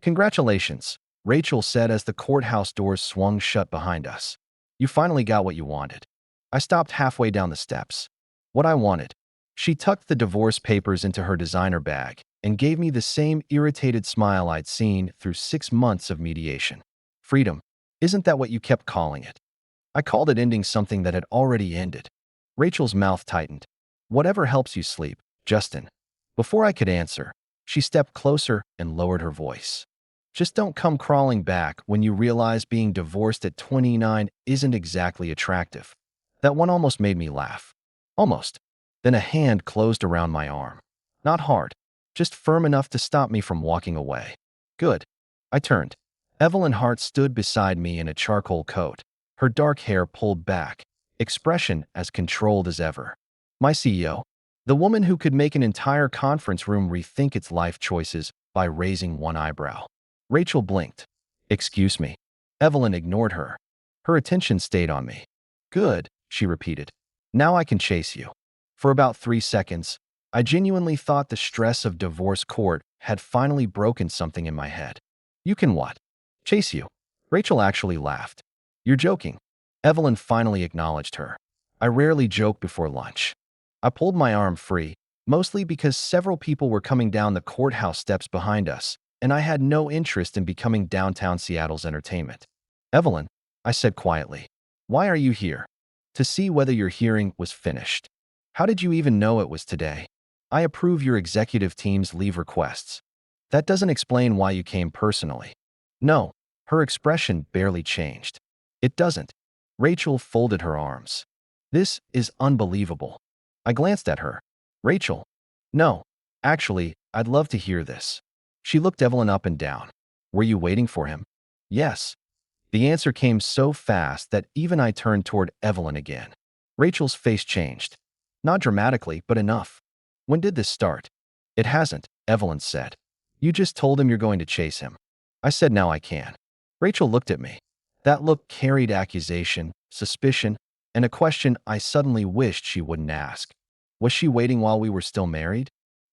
Congratulations, Rachel said as the courthouse doors swung shut behind us. You finally got what you wanted. I stopped halfway down the steps. What I wanted. She tucked the divorce papers into her designer bag and gave me the same irritated smile I'd seen through 6 months of mediation. Freedom. Isn't that what you kept calling it? I called it ending something that had already ended. Rachel's mouth tightened. Whatever helps you sleep, Justin. Before I could answer, she stepped closer and lowered her voice. Just don't come crawling back when you realize being divorced at 29 isn't exactly attractive. That one almost made me laugh. Almost. Then a hand closed around my arm. Not hard, just firm enough to stop me from walking away. Good. I turned. Evelyn Hart stood beside me in a charcoal coat, her dark hair pulled back, expression as controlled as ever. My CEO. The woman who could make an entire conference room rethink its life choices by raising one eyebrow. Rachel blinked. Excuse me. Evelyn ignored her. Her attention stayed on me. Good, she repeated. Now I can chase you. For about 3 seconds, I genuinely thought the stress of divorce court had finally broken something in my head. You can what? Chase you. Rachel actually laughed. You're joking. Evelyn finally acknowledged her. I rarely joke before lunch. I pulled my arm free, mostly because several people were coming down the courthouse steps behind us, and I had no interest in becoming downtown Seattle's entertainment. Evelyn, I said quietly, why are you here? To see whether your hearing was finished. How did you even know it was today? I approve your executive team's leave requests. That doesn't explain why you came personally. No, her expression barely changed. It doesn't. Rachel folded her arms. This is unbelievable. I glanced at her. Rachel. No, actually, I'd love to hear this. She looked Evelyn up and down. Were you waiting for him? Yes. The answer came so fast that even I turned toward Evelyn again. Rachel's face changed. Not dramatically, but enough. When did this start? It hasn't, Evelyn said. You just told him you're going to chase him. I said now I can. Rachel looked at me. That look carried accusation, suspicion, and a question I suddenly wished she wouldn't ask. Was she waiting while we were still married?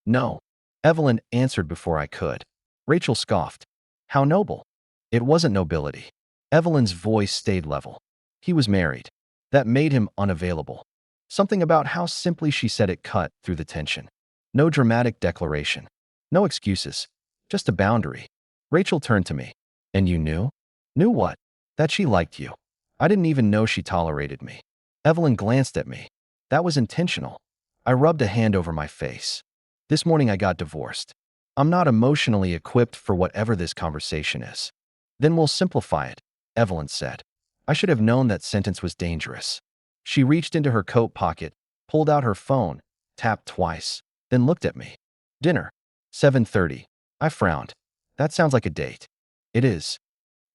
No. Evelyn answered before I could. Rachel scoffed. How noble. It wasn't nobility. Evelyn's voice stayed level. He was married. That made him unavailable. Something about how simply she said it cut through the tension. No dramatic declaration. No excuses. Just a boundary. Rachel turned to me. And you knew? Knew what? That she liked you. I didn't even know she tolerated me. Evelyn glanced at me. That was intentional. I rubbed a hand over my face. This morning I got divorced. I'm not emotionally equipped for whatever this conversation is. Then we'll simplify it, Evelyn said. I should have known that sentence was dangerous. She reached into her coat pocket, pulled out her phone, tapped twice, then looked at me. Dinner. 7:30. I frowned. That sounds like a date. It is.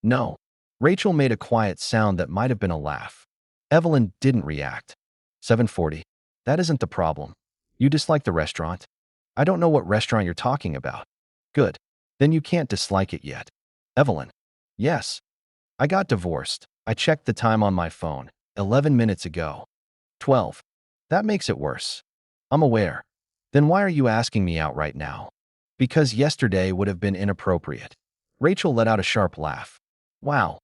No. Rachel made a quiet sound that might have been a laugh. Evelyn didn't react. 7:40. That isn't the problem. You dislike the restaurant? I don't know what restaurant you're talking about. Good. Then you can't dislike it yet. Evelyn. Yes. I got divorced. I checked the time on my phone. 11 minutes ago. 12. That makes it worse. I'm aware. Then why are you asking me out right now? Because yesterday would have been inappropriate. Rachel let out a sharp laugh. Wow.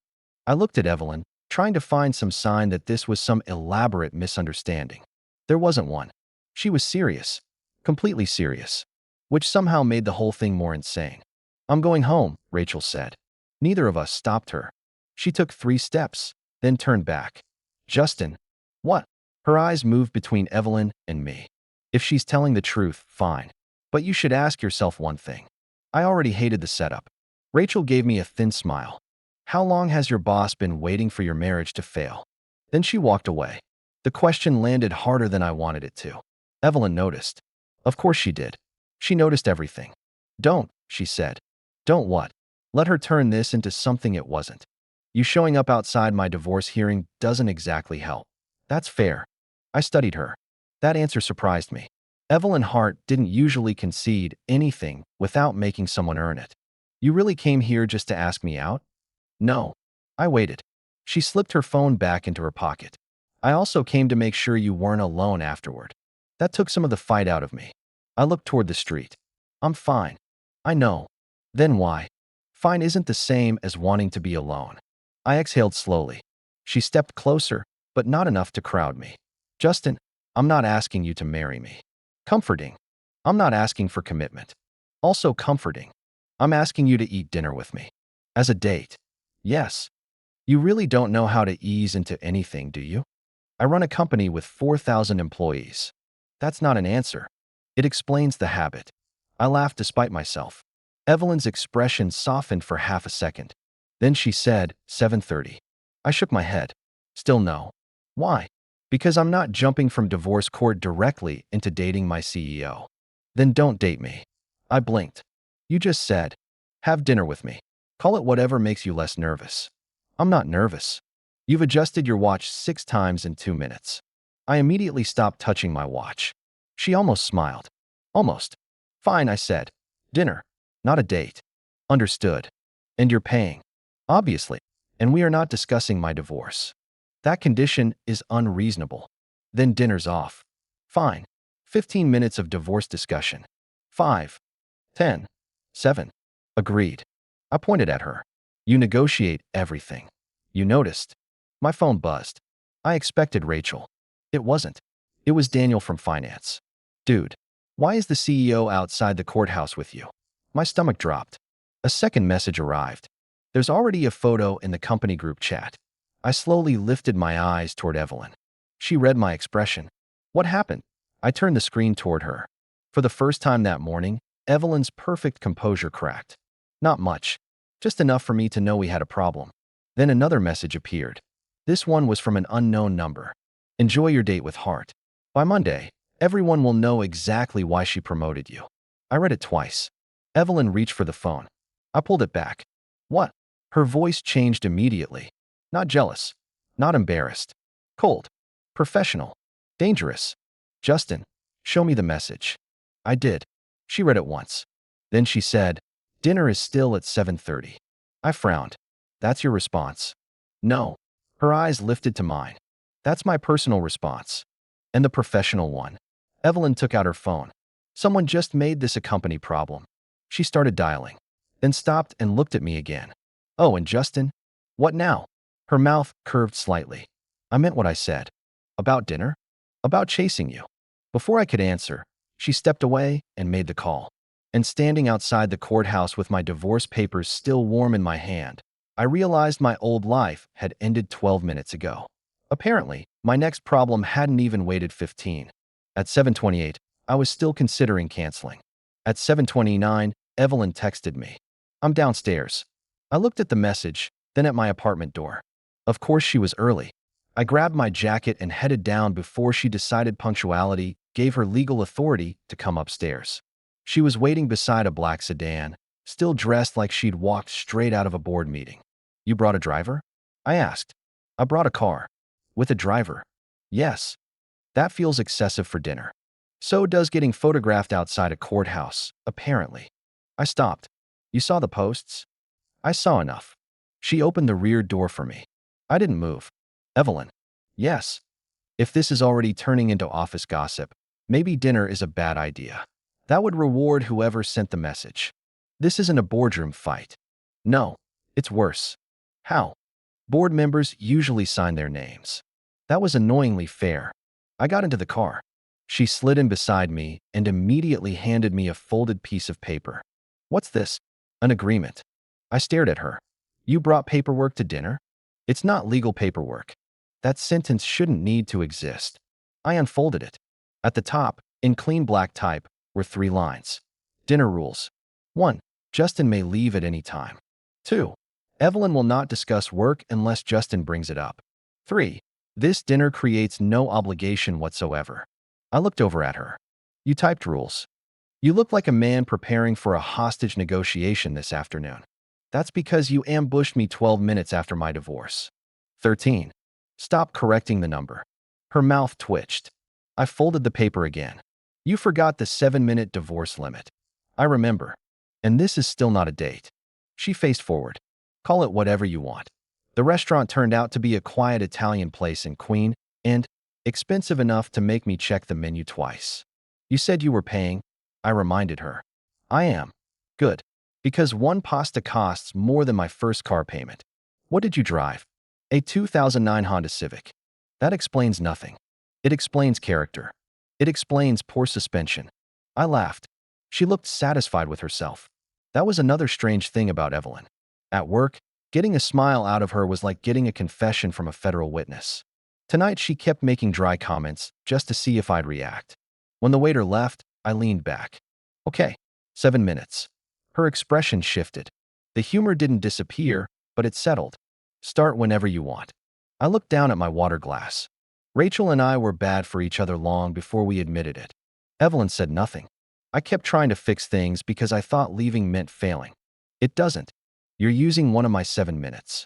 I looked at Evelyn, trying to find some sign that this was some elaborate misunderstanding. There wasn't one. She was serious. Completely serious. Which somehow made the whole thing more insane. I'm going home, Rachel said. Neither of us stopped her. She took 3 steps, then turned back. Justin. What? Her eyes moved between Evelyn and me. If she's telling the truth, fine. But you should ask yourself one thing. I already hated the setup. Rachel gave me a thin smile. How long has your boss been waiting for your marriage to fail? Then she walked away. The question landed harder than I wanted it to. Evelyn noticed. Of course she did. She noticed everything. Don't, she said. Don't what? Let her turn this into something it wasn't. You showing up outside my divorce hearing doesn't exactly help. That's fair. I studied her. That answer surprised me. Evelyn Hart didn't usually concede anything without making someone earn it. You really came here just to ask me out? No. I waited. She slipped her phone back into her pocket. I also came to make sure you weren't alone afterward. That took some of the fight out of me. I looked toward the street. I'm fine. I know. Then why? Fine isn't the same as wanting to be alone. I exhaled slowly. She stepped closer, but not enough to crowd me. Justin, I'm not asking you to marry me. Comforting. I'm not asking for commitment. Also comforting. I'm asking you to eat dinner with me. As a date. Yes. You really don't know how to ease into anything, do you? I run a company with 4,000 employees. That's not an answer. It explains the habit. I laughed despite myself. Evelyn's expression softened for half a second. Then she said, 7:30. I shook my head. Still no. Why? Because I'm not jumping from divorce court directly into dating my CEO. Then don't date me. I blinked. You just said, have dinner with me. Call it whatever makes you less nervous. I'm not nervous. You've adjusted your watch 6 times in 2 minutes. I immediately stopped touching my watch. She almost smiled. Almost. Fine, I said. Dinner. Not a date. Understood. And you're paying. Obviously. And we are not discussing my divorce. That condition is unreasonable. Then dinner's off. Fine. 15 minutes of divorce discussion. 5. 10. 7. Agreed. I pointed at her. You negotiate everything. You noticed. My phone buzzed. I expected Rachel. It wasn't. It was Daniel from finance. Dude, why is the CEO outside the courthouse with you? My stomach dropped. A second message arrived. There's already a photo in the company group chat. I slowly lifted my eyes toward Evelyn. She read my expression. What happened? I turned the screen toward her. For the first time that morning, Evelyn's perfect composure cracked. Not much. Just enough for me to know we had a problem. Then another message appeared. This one was from an unknown number. Enjoy your date with Hart. By Monday, everyone will know exactly why she promoted you. I read it twice. Evelyn reached for the phone. I pulled it back. What? Her voice changed immediately. Not jealous. Not embarrassed. Cold. Professional. Dangerous. Justin, show me the message. I did. She read it once. Then she said, dinner is still at 7:30. I frowned. That's your response? No. Her eyes lifted to mine. That's my personal response. And the professional one. Evelyn took out her phone. Someone just made this a company problem. She started dialing. Then stopped and looked at me again. Oh, and Justin? What now? Her mouth curved slightly. I meant what I said. About dinner? About chasing you. Before I could answer, she stepped away and made the call. And standing outside the courthouse with my divorce papers still warm in my hand, I realized my old life had ended 12 minutes ago. Apparently, my next problem hadn't even waited 15. At 7:28, I was still considering canceling. At 7:29, Evelyn texted me. I'm downstairs. I looked at the message, then at my apartment door. Of course she was early. I grabbed my jacket and headed down before she decided punctuality gave her legal authority to come upstairs. She was waiting beside a black sedan, still dressed like she'd walked straight out of a board meeting. You brought a driver? I asked. I brought a car. With a driver? Yes. That feels excessive for dinner. So does getting photographed outside a courthouse, apparently. I stopped. You saw the posts? I saw enough. She opened the rear door for me. I didn't move. Evelyn. Yes. If this is already turning into office gossip, maybe dinner is a bad idea. That would reward whoever sent the message. This isn't a boardroom fight. No, it's worse. How? Board members usually sign their names. That was annoyingly fair. I got into the car. She slid in beside me and immediately handed me a folded piece of paper. What's this? An agreement. I stared at her. You brought paperwork to dinner? It's not legal paperwork. That sentence shouldn't need to exist. I unfolded it. At the top, in clean black type, were 3 lines. Dinner rules. 1. Justin may leave at any time. 2. Evelyn will not discuss work unless Justin brings it up. 3. This dinner creates no obligation whatsoever. I looked over at her. You typed rules. You look like a man preparing for a hostage negotiation this afternoon. That's because you ambushed me 12 minutes after my divorce. 13. Stop correcting the number. Her mouth twitched. I folded the paper again. You forgot the 7-minute divorce limit. I remember. And this is still not a date. She faced forward. Call it whatever you want. The restaurant turned out to be a quiet Italian place in Queen and expensive enough to make me check the menu twice. You said you were paying. I reminded her. I am. Good. Because one pasta costs more than my first car payment. What did you drive? A 2009 Honda Civic. That explains nothing. It explains character. It explains poor suspension. I laughed. She looked satisfied with herself. That was another strange thing about Evelyn. At work, getting a smile out of her was like getting a confession from a federal witness. Tonight, she kept making dry comments just to see if I'd react. When the waiter left, I leaned back. Okay, 7 minutes. Her expression shifted. The humor didn't disappear, but it settled. Start whenever you want. I looked down at my water glass. Rachel and I were bad for each other long before we admitted it. Evelyn said nothing. I kept trying to fix things because I thought leaving meant failing. It doesn't. You're using one of my 7 minutes.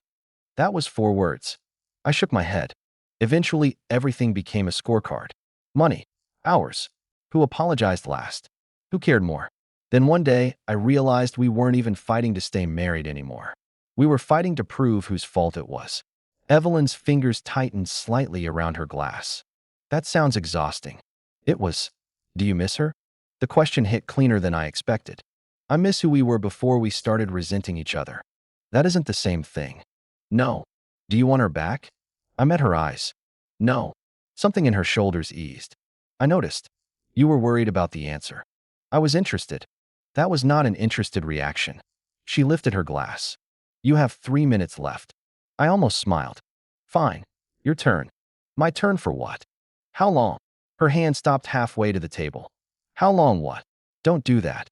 That was 4 words. I shook my head. Eventually, everything became a scorecard. Money. Hours. Who apologized last? Who cared more? Then one day, I realized we weren't even fighting to stay married anymore. We were fighting to prove whose fault it was. Evelyn's fingers tightened slightly around her glass. That sounds exhausting. It was. Do you miss her? The question hit cleaner than I expected. I miss who we were before we started resenting each other. That isn't the same thing. No. Do you want her back? I met her eyes. No. Something in her shoulders eased. I noticed. You were worried about the answer. I was interested. That was not an interested reaction. She lifted her glass. You have 3 minutes left. I almost smiled. Fine. Your turn. My turn for what? How long? Her hand stopped halfway to the table. How long what? Don't do that.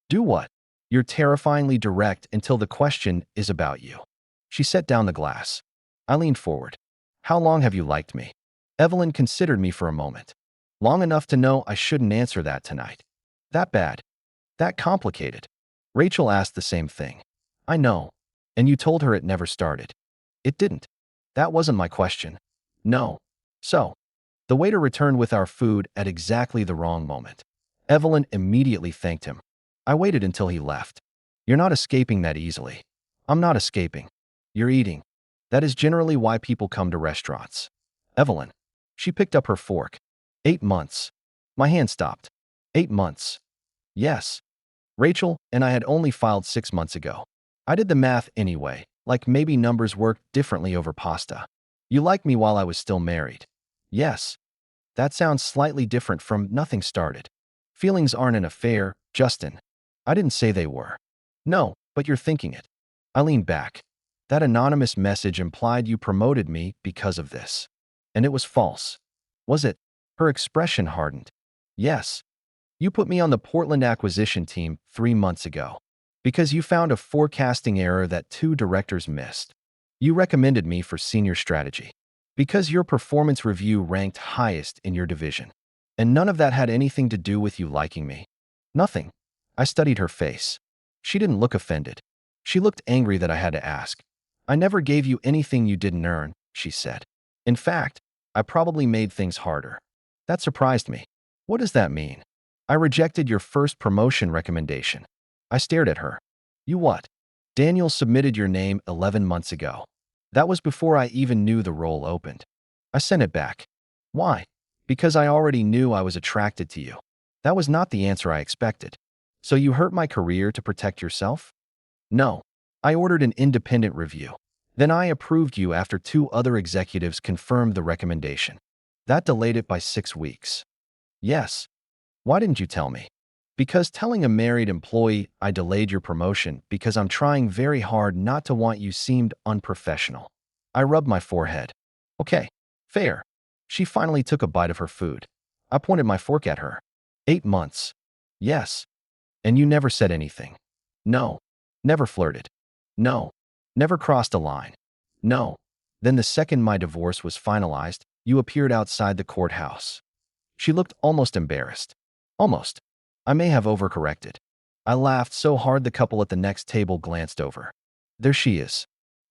Do what? You're terrifyingly direct until the question is about you. She set down the glass. I leaned forward. How long have you liked me? Evelyn considered me for a moment. Long enough to know I shouldn't answer that tonight. That bad? That complicated? Rachel asked the same thing. I know. And you told her it never started. It didn't. That wasn't my question. No. So, the waiter returned with our food at exactly the wrong moment. Evelyn immediately thanked him. I waited until he left. You're not escaping that easily. I'm not escaping. You're eating. That is generally why people come to restaurants. Evelyn. She picked up her fork. 8 months. My hand stopped. 8 months. Yes. Rachel and I had only filed 6 months ago. I did the math anyway, like maybe numbers worked differently over pasta. You liked me while I was still married. Yes. That sounds slightly different from nothing started. Feelings aren't an affair, Justin. I didn't say they were. No, but you're thinking it. I leaned back. That anonymous message implied you promoted me because of this. And it was false. Was it? Her expression hardened. Yes. You put me on the Portland acquisition team 3 months ago. Because you found a forecasting error that 2 directors missed. You recommended me for senior strategy. Because your performance review ranked highest in your division. And none of that had anything to do with you liking me. Nothing. I studied her face. She didn't look offended. She looked angry that I had to ask. I never gave you anything you didn't earn, she said. In fact, I probably made things harder. That surprised me. What does that mean? I rejected your first promotion recommendation. I stared at her. You what? Daniel submitted your name 11 months ago. That was before I even knew the role opened. I sent it back. Why? Because I already knew I was attracted to you. That was not the answer I expected. So you hurt my career to protect yourself? No. I ordered an independent review. Then I approved you after 2 other executives confirmed the recommendation. That delayed it by 6 weeks. Yes. Why didn't you tell me? Because telling a married employee I delayed your promotion because I'm trying very hard not to want you seemed unprofessional. I rubbed my forehead. Okay, fair. She finally took a bite of her food. I pointed my fork at her. 8 months. Yes. And you never said anything. No. Never flirted. No. Never crossed a line. No. Then the second my divorce was finalized, you appeared outside the courthouse. She looked almost embarrassed. Almost. I may have overcorrected. I laughed so hard the couple at the next table glanced over. There she is.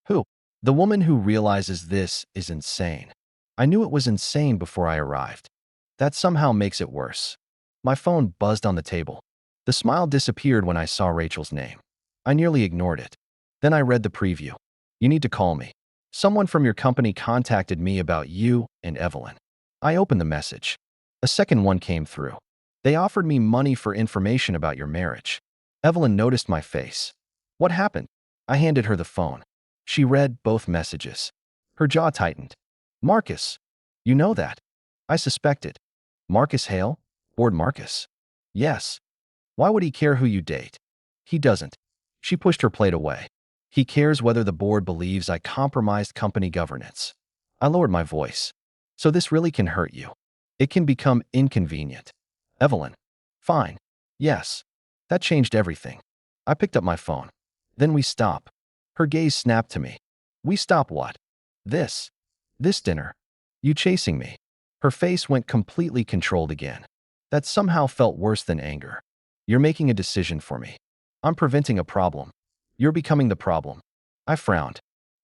Who? The woman who realizes this is insane. I knew it was insane before I arrived. That somehow makes it worse. My phone buzzed on the table. The smile disappeared when I saw Rachel's name. I nearly ignored it. Then I read the preview. You need to call me. Someone from your company contacted me about you and Evelyn. I opened the message. A second one came through. They offered me money for information about your marriage. Evelyn noticed my face. What happened? I handed her the phone. She read both messages. Her jaw tightened. Marcus. You know that. I suspected. Marcus Hale? Board Marcus. Yes. Why would he care who you date? He doesn't. She pushed her plate away. He cares whether the board believes I compromised company governance. I lowered my voice. So this really can hurt you. It can become inconvenient. Evelyn. Fine. Yes. That changed everything. I picked up my phone. Then we stop. Her gaze snapped to me. We stop what? This. This dinner. You chasing me. Her face went completely controlled again. That somehow felt worse than anger. You're making a decision for me. I'm preventing a problem. You're becoming the problem. I frowned.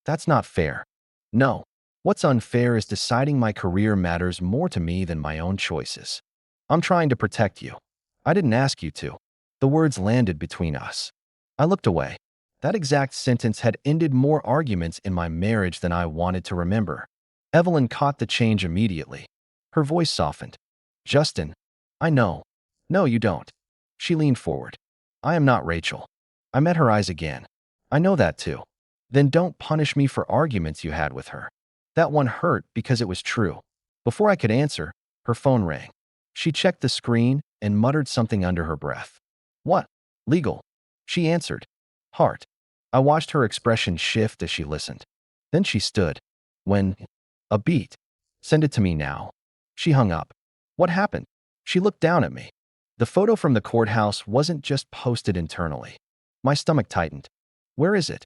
That's not fair. No. What's unfair is deciding my career matters more to me than my own choices. I'm trying to protect you. I didn't ask you to. The words landed between us. I looked away. That exact sentence had ended more arguments in my marriage than I wanted to remember. Evelyn caught the change immediately. Her voice softened. Justin, I know. No, you don't. She leaned forward. I am not Rachel. I met her eyes again. I know that too. Then don't punish me for arguments you had with her. That one hurt because it was true. Before I could answer, her phone rang. She checked the screen and muttered something under her breath. What? Legal. She answered. Hart. I watched her expression shift as she listened. Then she stood. When? A beat. Send it to me now. She hung up. What happened? She looked down at me. The photo from the courthouse wasn't just posted internally. My stomach tightened. Where is it?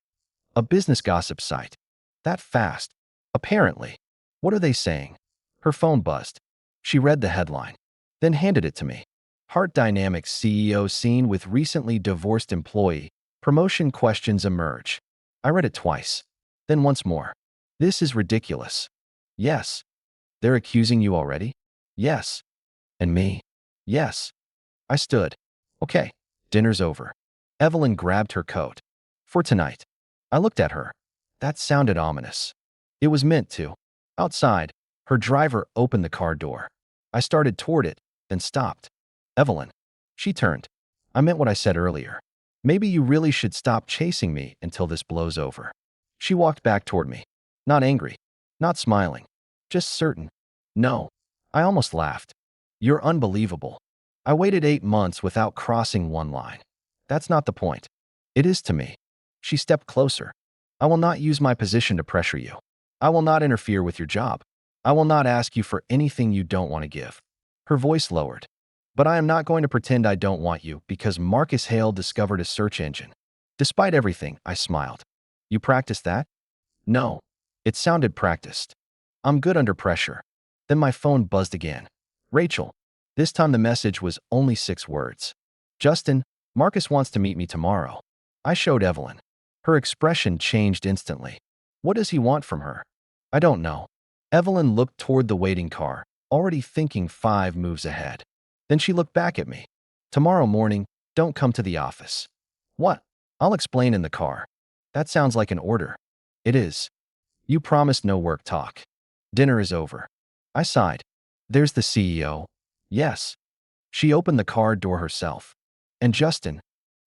A business gossip site. That fast. Apparently. What are they saying? Her phone buzzed. She read the headline, then handed it to me. Hart Dynamics CEO seen with recently divorced employee. Promotion questions emerge. I read it twice. Then once more. This is ridiculous. Yes. They're accusing you already? Yes. And me? Yes. I stood. Okay. Dinner's over. Evelyn grabbed her coat. For tonight. I looked at her. That sounded ominous. It was meant to. Outside, her driver opened the car door. I started toward it, then stopped. Evelyn. She turned. I meant what I said earlier. Maybe you really should stop chasing me until this blows over. She walked back toward me. Not angry. Not smiling. Just certain. No. I almost laughed. You're unbelievable. I waited 8 months without crossing one line. That's not the point. It is to me. She stepped closer. I will not use my position to pressure you. I will not interfere with your job. I will not ask you for anything you don't want to give. Her voice lowered. But I am not going to pretend I don't want you because Marcus Hale discovered a search engine. Despite everything, I smiled. You practiced that? No. It sounded practiced. I'm good under pressure. Then my phone buzzed again. Rachel. This time the message was only 6 words. Justin, Marcus wants to meet me tomorrow. I showed Evelyn. Her expression changed instantly. What does he want from her? I don't know. Evelyn looked toward the waiting car, already thinking 5 moves ahead. Then she looked back at me. Tomorrow morning, don't come to the office. What? I'll explain in the car. That sounds like an order. It is. You promised no work talk. Dinner is over. I sighed. There's the CEO. Yes. She opened the car door herself. And Justin.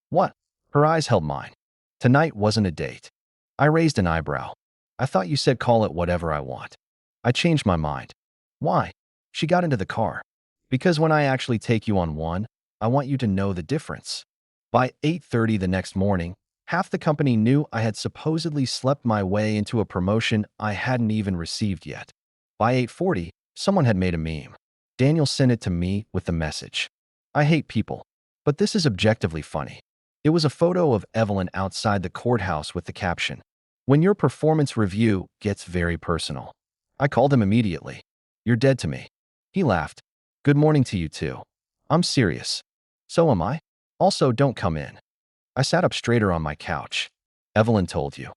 What? Her eyes held mine. Tonight wasn't a date. I raised an eyebrow. I thought you said call it whatever I want. I changed my mind. Why? She got into the car. Because when I actually take you on one, I want you to know the difference. By 8:30 the next morning, half the company knew I had supposedly slept my way into a promotion I hadn't even received yet. By 8:40, someone had made a meme. Daniel sent it to me with the message. I hate people, but this is objectively funny. It was a photo of Evelyn outside the courthouse with the caption, "When your performance review gets very personal." I called him immediately. You're dead to me. He laughed. Good morning to you too. I'm serious. So am I. Also, don't come in. I sat up straighter on my couch. Evelyn told you.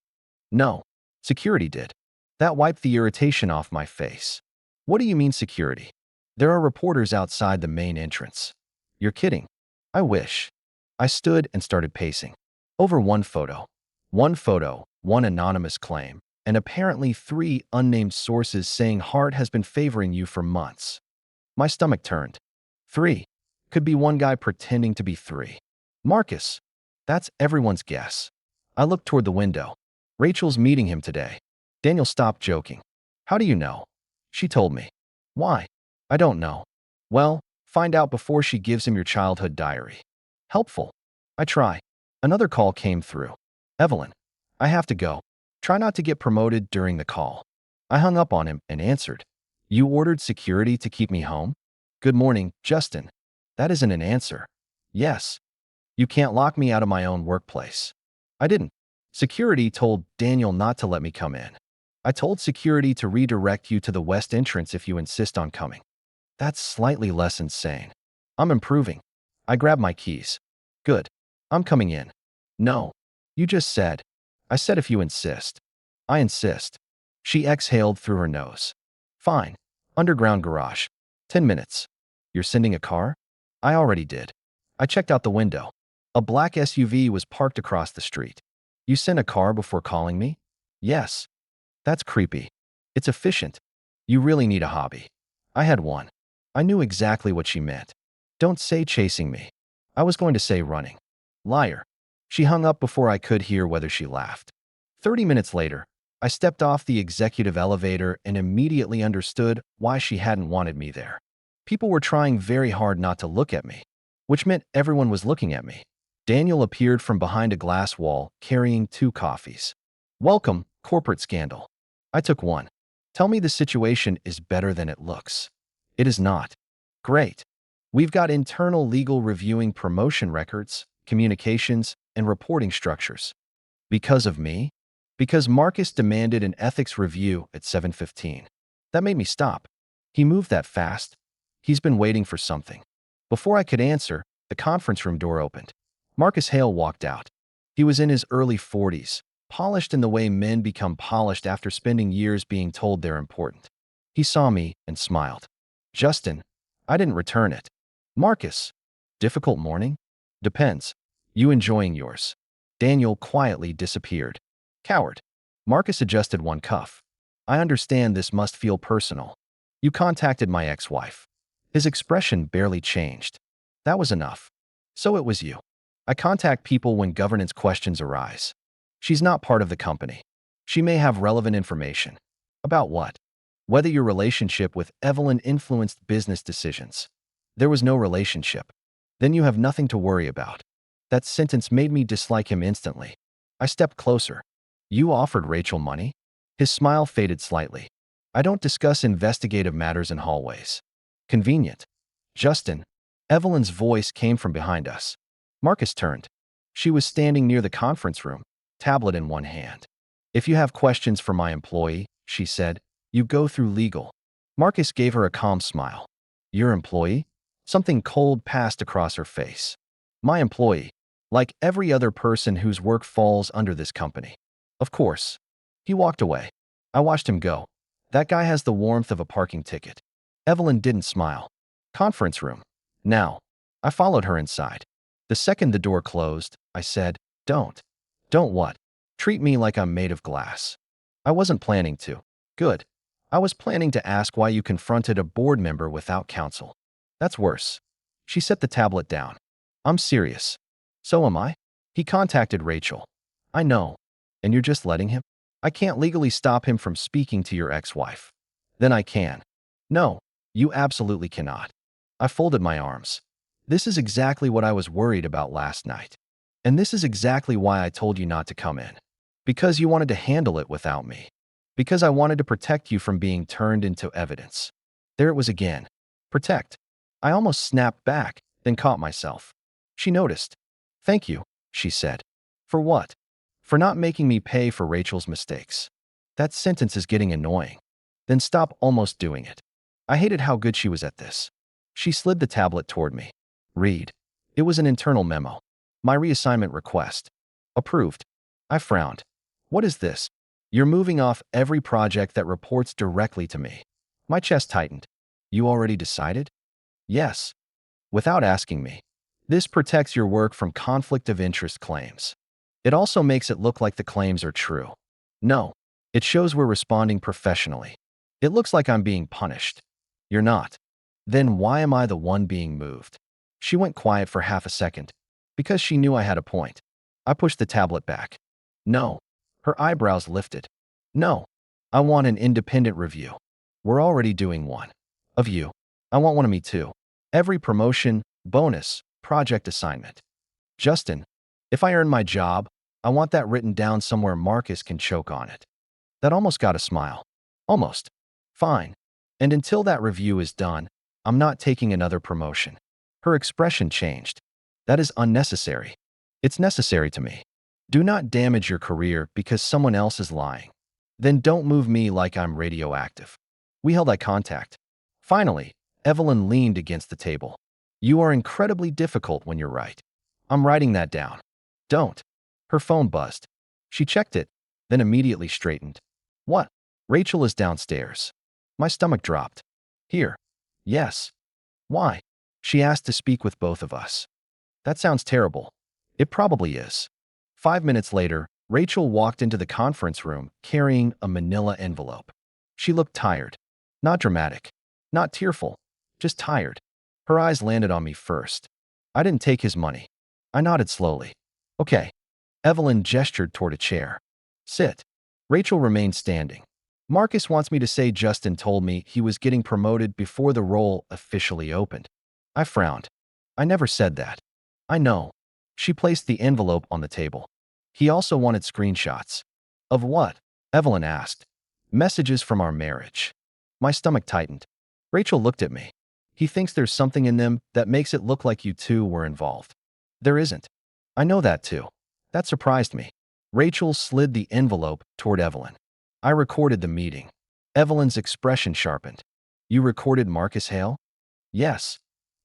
No. Security did. That wiped the irritation off my face. What do you mean security? There are reporters outside the main entrance. You're kidding. I wish. I stood and started pacing. Over one photo, one anonymous claim, and apparently 3 unnamed sources saying Hart has been favoring you for months. My stomach turned. 3. Could be one guy pretending to be 3. Marcus. That's everyone's guess. I looked toward the window. Rachel's meeting him today. Daniel stopped joking. How do you know? She told me. Why? I don't know. Well, find out before she gives him your childhood diary. Helpful. I try. Another call came through. Evelyn, I have to go. Try not to get promoted during the call. I hung up on him and answered. You ordered security to keep me home? Good morning, Justin. That isn't an answer. Yes. You can't lock me out of my own workplace. I didn't. Security told Daniel not to let me come in. I told security to redirect you to the west entrance if you insist on coming. That's slightly less insane. I'm improving. I grabbed my keys. Good. I'm coming in. No. You just said. I said if you insist. I insist. She exhaled through her nose. Fine. Underground garage. 10 minutes. You're sending a car? I already did. I checked out the window. A black SUV was parked across the street. You sent a car before calling me? Yes. That's creepy. It's efficient. You really need a hobby. I had one. I knew exactly what she meant. Don't say chasing me. I was going to say running. Liar. She hung up before I could hear whether she laughed. 30 minutes later, I stepped off the executive elevator and immediately understood why she hadn't wanted me there. People were trying very hard not to look at me, which meant everyone was looking at me. Daniel appeared from behind a glass wall, carrying 2 coffees. Welcome, corporate scandal. I took one. Tell me the situation is better than it looks. It is not. Great. We've got internal legal reviewing promotion records, communications, and reporting structures. Because of me? Because Marcus demanded an ethics review at 7:15. That made me stop. He moved that fast. He's been waiting for something. Before I could answer, the conference room door opened. Marcus Hale walked out. He was in his early 40s, polished in the way men become polished after spending years being told they're important. He saw me and smiled. Justin, I didn't return it. Marcus, difficult morning? Depends. You enjoying yours? Daniel quietly disappeared. Coward. Marcus adjusted one cuff. I understand this must feel personal. You contacted my ex-wife. His expression barely changed. That was enough. So it was you. I contact people when governance questions arise. She's not part of the company. She may have relevant information. About what? Whether your relationship with Evelyn influenced business decisions. There was no relationship. Then you have nothing to worry about. That sentence made me dislike him instantly. I stepped closer. You offered Rachel money? His smile faded slightly. I don't discuss investigative matters in hallways. Convenient. Justin. Evelyn's voice came from behind us. Marcus turned. She was standing near the conference room, tablet in one hand. If you have questions for my employee, she said, you go through legal. Marcus gave her a calm smile. Your employee? Something cold passed across her face. My employee. Like every other person whose work falls under this company. Of course. He walked away. I watched him go. That guy has the warmth of a parking ticket. Evelyn didn't smile. Conference room. Now. I followed her inside. The second the door closed, I said, Don't. Don't what? Treat me like I'm made of glass. I wasn't planning to. Good. I was planning to ask why you confronted a board member without counsel. That's worse. She set the tablet down. I'm serious. So am I. He contacted Rachel. I know. And you're just letting him? I can't legally stop him from speaking to your ex-wife. Then I can. No, you absolutely cannot. I folded my arms. This is exactly what I was worried about last night. And this is exactly why I told you not to come in. Because you wanted to handle it without me. Because I wanted to protect you from being turned into evidence. There it was again. Protect. I almost snapped back, then caught myself. She noticed. Thank you, she said. For what? For not making me pay for Rachel's mistakes. That sentence is getting annoying. Then stop almost doing it. I hated how good she was at this. She slid the tablet toward me. Read. It was an internal memo. My reassignment request. Approved. I frowned. What is this? You're moving off every project that reports directly to me. My chest tightened. You already decided? Yes. Without asking me. This protects your work from conflict of interest claims. It also makes it look like the claims are true. No. It shows we're responding professionally. It looks like I'm being punished. You're not. Then why am I the one being moved? She went quiet for half a second. Because she knew I had a point. I pushed the tablet back. No. Her eyebrows lifted. No. I want an independent review. We're already doing one. Of you. I want one of me too. Every promotion, bonus, project assignment. Justin, if I earn my job, I want that written down somewhere Marcus can choke on it. That almost got a smile. Almost. Fine. And until that review is done, I'm not taking another promotion. Her expression changed. That is unnecessary. It's necessary to me. Do not damage your career because someone else is lying. Then don't move me like I'm radioactive. We held eye contact. Finally, Evelyn leaned against the table. You are incredibly difficult when you're right. I'm writing that down. Don't. Her phone buzzed. She checked it, then immediately straightened. What? Rachel is downstairs. My stomach dropped. Here. Yes. Why? She asked to speak with both of us. That sounds terrible. It probably is. 5 minutes later, Rachel walked into the conference room carrying a manila envelope. She looked tired. Not dramatic. Not tearful. Just tired. Her eyes landed on me first. I didn't take his money. I nodded slowly. Okay. Evelyn gestured toward a chair. Sit. Rachel remained standing. Marcus wants me to say Justin told me he was getting promoted before the role officially opened. I frowned. I never said that. I know. She placed the envelope on the table. He also wanted screenshots. Of what? Evelyn asked. Messages from our marriage. My stomach tightened. Rachel looked at me. He thinks there's something in them that makes it look like you two were involved. There isn't. I know that too. That surprised me. Rachel slid the envelope toward Evelyn. I recorded the meeting. Evelyn's expression sharpened. You recorded Marcus Hale? Yes.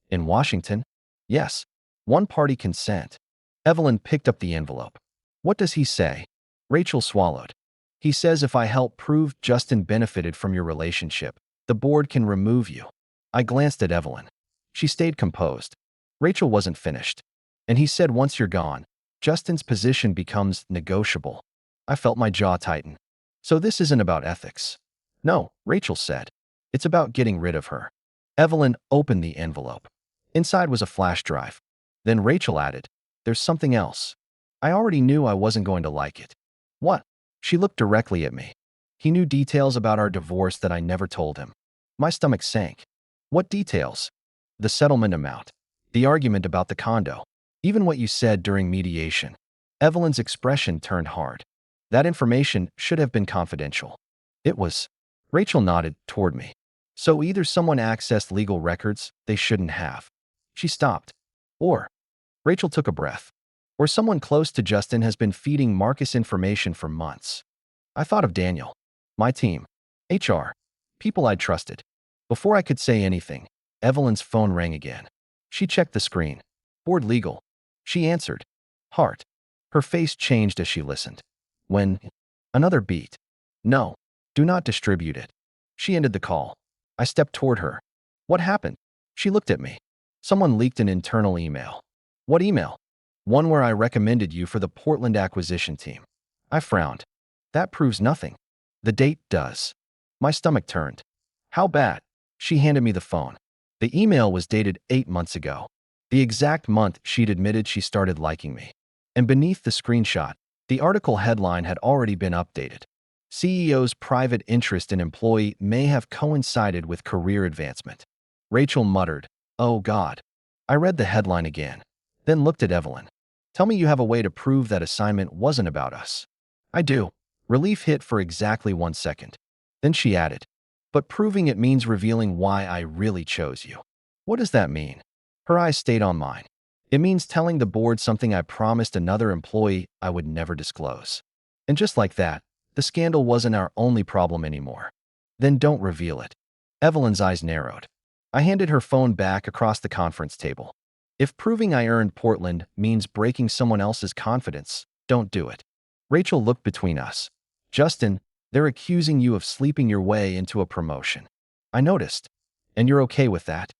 In Washington? Yes. One-party consent. Evelyn picked up the envelope. What does he say? Rachel swallowed. He says if I help prove Justin benefited from your relationship, the board can remove you. I glanced at Evelyn. She stayed composed. Rachel wasn't finished. And he said once you're gone, Justin's position becomes negotiable. I felt my jaw tighten. So this isn't about ethics. No, Rachel said. It's about getting rid of her. Evelyn opened the envelope. Inside was a flash drive. Then Rachel added, there's something else. I already knew I wasn't going to like it. What? She looked directly at me. He knew details about our divorce that I never told him. My stomach sank. What details? The settlement amount. The argument about the condo. Even what you said during mediation. Evelyn's expression turned hard. That information should have been confidential. It was. Rachel nodded toward me. So either someone accessed legal records they shouldn't have. She stopped. Or. Rachel took a breath. Or someone close to Justin has been feeding Marcus information for months. I thought of Daniel. My team. HR. People I'd trusted. Before I could say anything, Evelyn's phone rang again. She checked the screen. Board legal. She answered. Heart. Her face changed as she listened. When? Another beat. No. Do not distribute it. She ended the call. I stepped toward her. What happened? She looked at me. Someone leaked an internal email. What email? One where I recommended you for the Portland acquisition team. I frowned. That proves nothing. The date does. My stomach turned. How bad? She handed me the phone. The email was dated 8 months ago. The exact month she'd admitted she started liking me. And beneath the screenshot, the article headline had already been updated. CEO's private interest in employee may have coincided with career advancement. Rachel muttered, "Oh God." I read the headline again, then looked at Evelyn. Tell me you have a way to prove that assignment wasn't about us. I do. Relief hit for exactly 1 second. Then she added, but proving it means revealing why I really chose you. What does that mean? Her eyes stayed on mine. It means telling the board something I promised another employee I would never disclose. And just like that, the scandal wasn't our only problem anymore. Then don't reveal it. Evelyn's eyes narrowed. I handed her phone back across the conference table. If proving I earned Portland means breaking someone else's confidence, don't do it. Rachel looked between us. Justin, they're accusing you of sleeping your way into a promotion. I noticed. And you're okay with that?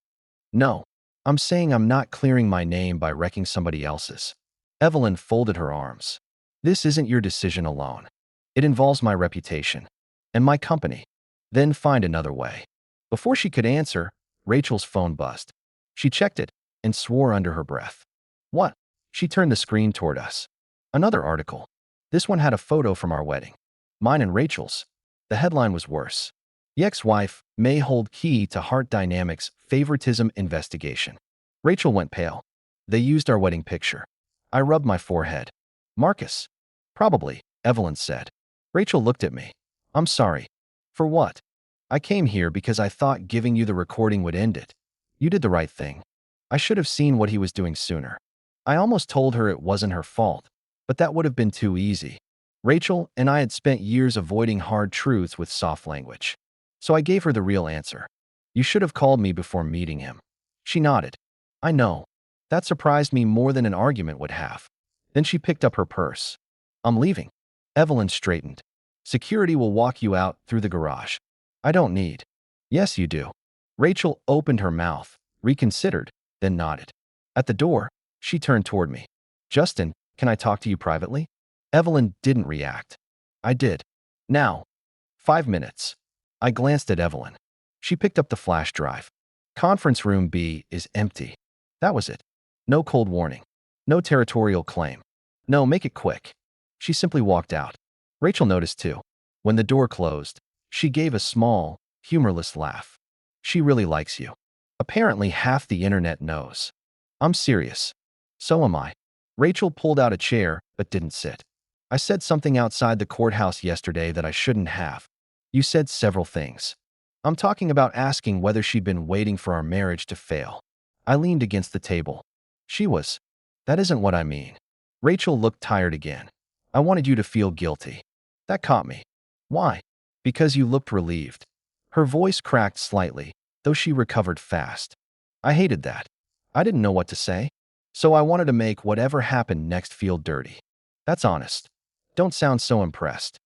No. I'm saying I'm not clearing my name by wrecking somebody else's. Evelyn folded her arms. This isn't your decision alone. It involves my reputation. And my company. Then find another way. Before she could answer, Rachel's phone buzzed. She checked it and swore under her breath. What? She turned the screen toward us. Another article. This one had a photo from our wedding. Mine and Rachel's. The headline was worse. The ex-wife may hold key to heart dynamics favoritism investigation. Rachel went pale. They used our wedding picture. I rubbed my forehead. Marcus? Probably, Evelyn said. Rachel looked at me. I'm sorry. For what? I came here because I thought giving you the recording would end it. You did the right thing. I should have seen what he was doing sooner. I almost told her it wasn't her fault, but that would have been too easy. Rachel and I had spent years avoiding hard truths with soft language. So I gave her the real answer. You should have called me before meeting him. She nodded. I know. That surprised me more than an argument would have. Then she picked up her purse. I'm leaving. Evelyn straightened. Security will walk you out through the garage. I don't need. Yes, you do. Rachel opened her mouth, reconsidered, then nodded. At the door, she turned toward me. Justin, can I talk to you privately? Evelyn didn't react. I did. Now. 5 minutes. I glanced at Evelyn. She picked up the flash drive. Conference room B is empty. That was it. No cold warning. No territorial claim. No, make it quick. She simply walked out. Rachel noticed too. When the door closed, she gave a small, humorless laugh. She really likes you. Apparently half the internet knows. I'm serious. So am I. Rachel pulled out a chair, but didn't sit. I said something outside the courthouse yesterday that I shouldn't have. You said several things. I'm talking about asking whether she'd been waiting for our marriage to fail. I leaned against the table. She was. That isn't what I mean. Rachel looked tired again. I wanted you to feel guilty. That caught me. Why? Because you looked relieved. Her voice cracked slightly, though she recovered fast. I hated that. I didn't know what to say. So I wanted to make whatever happened next feel dirty. That's honest. Don't sound so impressed.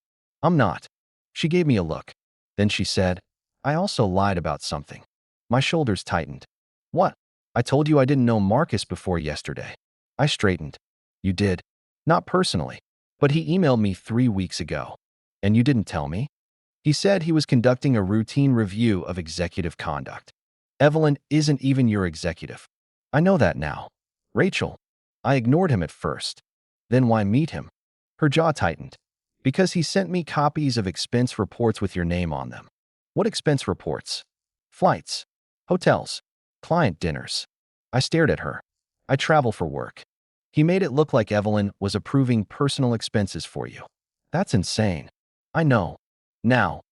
I'm not. She gave me a look. Then she said, I also lied about something. My shoulders tightened. What? I told you I didn't know Marcus before yesterday. I straightened. You did. Not personally. But he emailed me 3 weeks ago. And you didn't tell me? He said he was conducting a routine review of executive conduct. Evelyn isn't even your executive. I know that now. Rachel. I ignored him at first. Then why meet him? Her jaw tightened. Because he sent me copies of expense reports with your name on them. What expense reports? Flights. Hotels. Client dinners. I stared at her. I travel for work. He made it look like Evelyn was approving personal expenses for you. That's insane. I know. Now.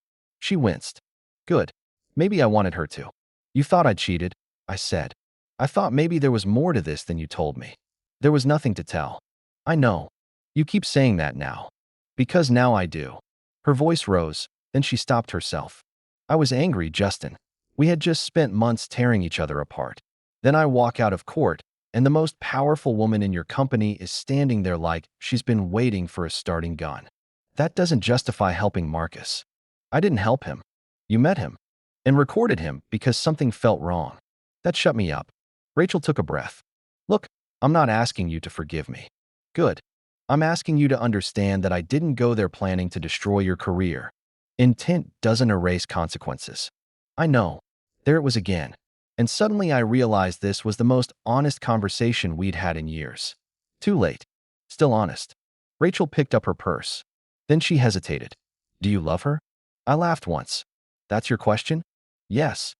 She winced. Good. Maybe I wanted her to. You thought I cheated, I said. I thought maybe there was more to this than you told me. There was nothing to tell. I know. You keep saying that now. Because now I do. Her voice rose, then she stopped herself. I was angry, Justin. We had just spent months tearing each other apart. Then I walk out of court, and the most powerful woman in your company is standing there like she's been waiting for a starting gun. That doesn't justify helping Marcus. I didn't help him. You met him and recorded him because something felt wrong. That shut me up. Rachel took a breath. Look, I'm not asking you to forgive me. Good. I'm asking you to understand that I didn't go there planning to destroy your career. Intent doesn't erase consequences. I know. There it was again. And suddenly I realized this was the most honest conversation we'd had in years. Too late. Still honest. Rachel picked up her purse. Then she hesitated. Do you love her? I laughed once. That's your question? Yes.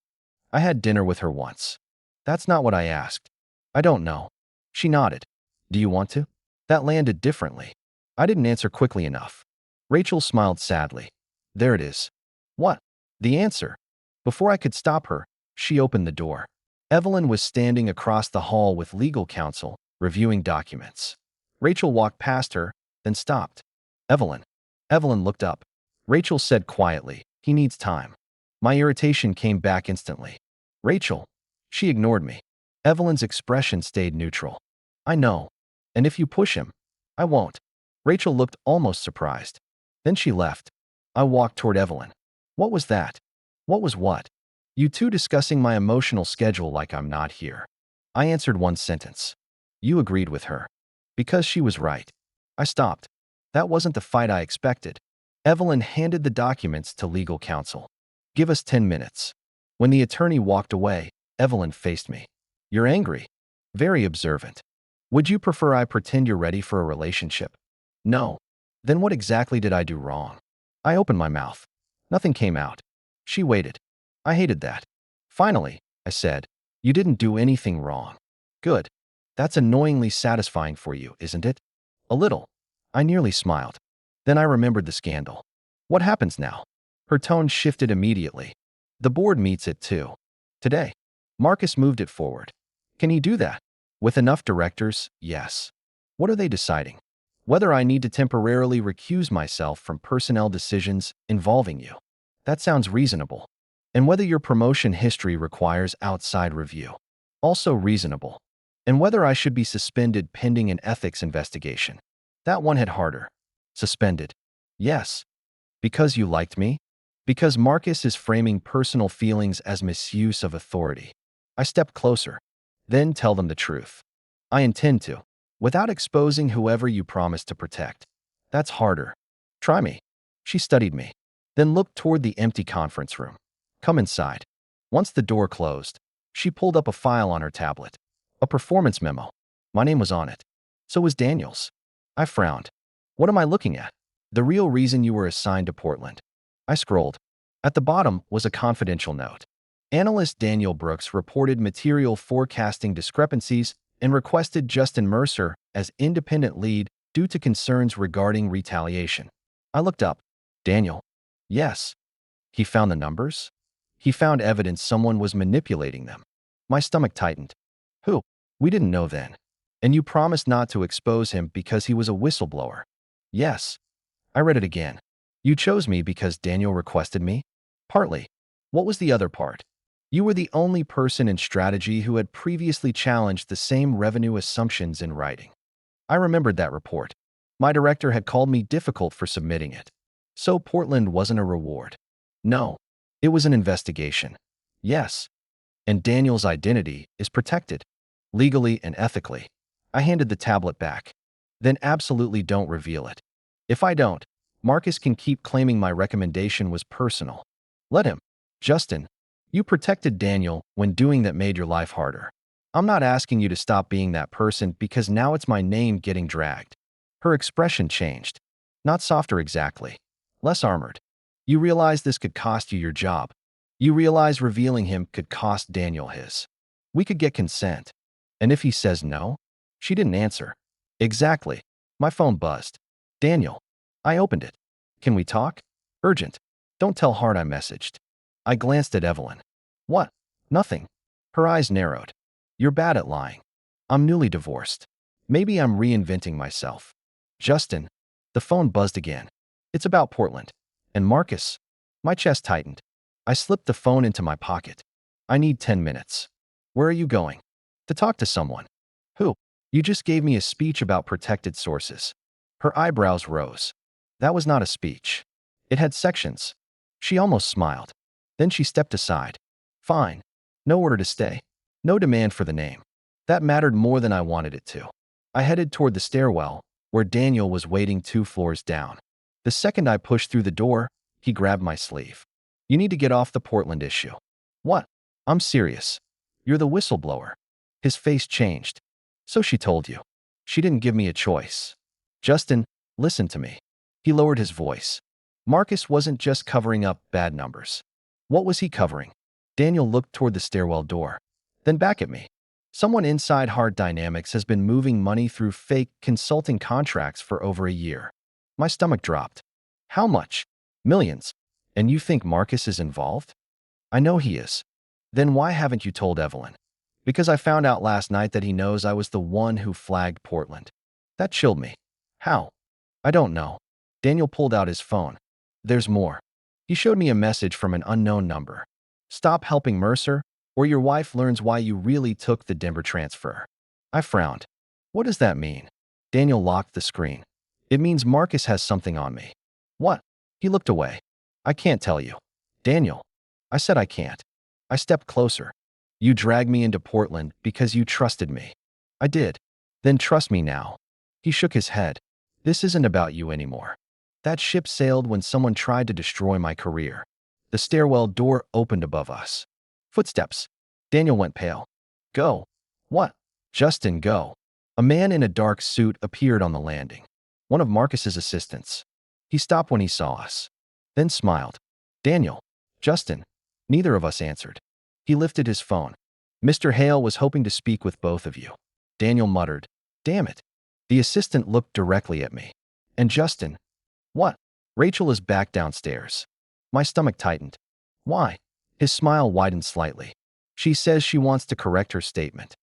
I had dinner with her once. That's not what I asked. I don't know. She nodded. Do you want to? That landed differently. I didn't answer quickly enough. Rachel smiled sadly. There it is. What? The answer. Before I could stop her, she opened the door. Evelyn was standing across the hall with legal counsel, reviewing documents. Rachel walked past her, then stopped. Evelyn. Evelyn looked up. Rachel said quietly, he needs time. My irritation came back instantly. Rachel. She ignored me. Evelyn's expression stayed neutral. I know. And if you push him, I won't. Rachel looked almost surprised. Then she left. I walked toward Evelyn. What was that? What was what? You two discussing my emotional schedule like I'm not here. I answered one sentence. You agreed with her. Because she was right. I stopped. That wasn't the fight I expected. Evelyn handed the documents to legal counsel. Give us 10 minutes. When the attorney walked away, Evelyn faced me. You're angry. Very observant. Would you prefer I pretend you're ready for a relationship? No. Then what exactly did I do wrong? I opened my mouth. Nothing came out. She waited. I hated that. Finally, I said, you didn't do anything wrong. Good. That's annoyingly satisfying for you, isn't it? A little. I nearly smiled. Then I remembered the scandal. What happens now? Her tone shifted immediately. The board meets at 2. Today. Marcus moved it forward. Can he do that? With enough directors, yes. What are they deciding? Whether I need to temporarily recuse myself from personnel decisions involving you. That sounds reasonable. And whether your promotion history requires outside review. Also reasonable. And whether I should be suspended pending an ethics investigation. That one hit harder. Suspended. Yes. Because you liked me? Because Marcus is framing personal feelings as misuse of authority. I stepped closer. Then tell them the truth. I intend to. Without exposing whoever you promised to protect. That's harder. Try me. She studied me. Then looked toward the empty conference room. Come inside. Once the door closed, she pulled up a file on her tablet. A performance memo. My name was on it. So was Daniel's. I frowned. What am I looking at? The real reason you were assigned to Portland. I scrolled. At the bottom was a confidential note. Analyst Daniel Brooks reported material forecasting discrepancies and requested Justin Mercer as independent lead due to concerns regarding retaliation. I looked up. Daniel. Yes. He found the numbers? He found evidence someone was manipulating them. My stomach tightened. Who? We didn't know then. And you promised not to expose him because he was a whistleblower. Yes. I read it again. You chose me because Daniel requested me? Partly. What was the other part? You were the only person in strategy who had previously challenged the same revenue assumptions in writing. I remembered that report. My director had called me difficult for submitting it. So Portland wasn't a reward. No. It was an investigation. Yes. And Daniel's identity is protected. Legally and ethically. I handed the tablet back. Then absolutely don't reveal it. If I don't, Marcus can keep claiming my recommendation was personal. Let him. Justin, you protected Daniel when doing that made your life harder. I'm not asking you to stop being that person because now it's my name getting dragged. Her expression changed. Not softer exactly. Less armored. You realize this could cost you your job. You realize revealing him could cost Daniel his. We could get consent. And if he says no? She didn't answer. Exactly. My phone buzzed. Daniel. I opened it. Can we talk? Urgent. Don't tell Hart I messaged. I glanced at Evelyn. What? Nothing. Her eyes narrowed. You're bad at lying. I'm newly divorced. Maybe I'm reinventing myself. Justin. The phone buzzed again. It's about Portland. And Marcus. My chest tightened. I slipped the phone into my pocket. I need 10 minutes. Where are you going? To talk to someone. Who? You just gave me a speech about protected sources. Her eyebrows rose. That was not a speech. It had sections. She almost smiled. Then she stepped aside. Fine. No order to stay. No demand for the name. That mattered more than I wanted it to. I headed toward the stairwell, where Daniel was waiting 2 floors down. The second I pushed through the door, he grabbed my sleeve. You need to get off the Portland issue. What? I'm serious. You're the whistleblower. His face changed. So she told you. She didn't give me a choice. Justin, listen to me. He lowered his voice. Marcus wasn't just covering up bad numbers. What was he covering? Daniel looked toward the stairwell door. Then back at me. Someone inside Hard Dynamics has been moving money through fake consulting contracts for over a year. My stomach dropped. How much? Millions. And you think Marcus is involved? I know he is. Then why haven't you told Evelyn? Because I found out last night that he knows I was the one who flagged Portland. That chilled me. How? I don't know. Daniel pulled out his phone. There's more. He showed me a message from an unknown number. Stop helping Mercer, or your wife learns why you really took the Denver transfer. I frowned. What does that mean? Daniel locked the screen. It means Marcus has something on me. What? He looked away. I can't tell you. Daniel. I said I can't. I stepped closer. You dragged me into Portland because you trusted me. I did. Then trust me now. He shook his head. This isn't about you anymore. That ship sailed when someone tried to destroy my career. The stairwell door opened above us. Footsteps. Daniel went pale. Go. What? Justin, go. A man in a dark suit appeared on the landing. one of Marcus's assistants. He stopped when he saw us, then smiled. Daniel, Justin. Neither of us answered. He lifted his phone. Mr. Hale was hoping to speak with both of you. Daniel muttered, damn it. The assistant looked directly at me. And Justin. What? Rachel is back downstairs. My stomach tightened. Why? His smile widened slightly. She says she wants to correct her statement.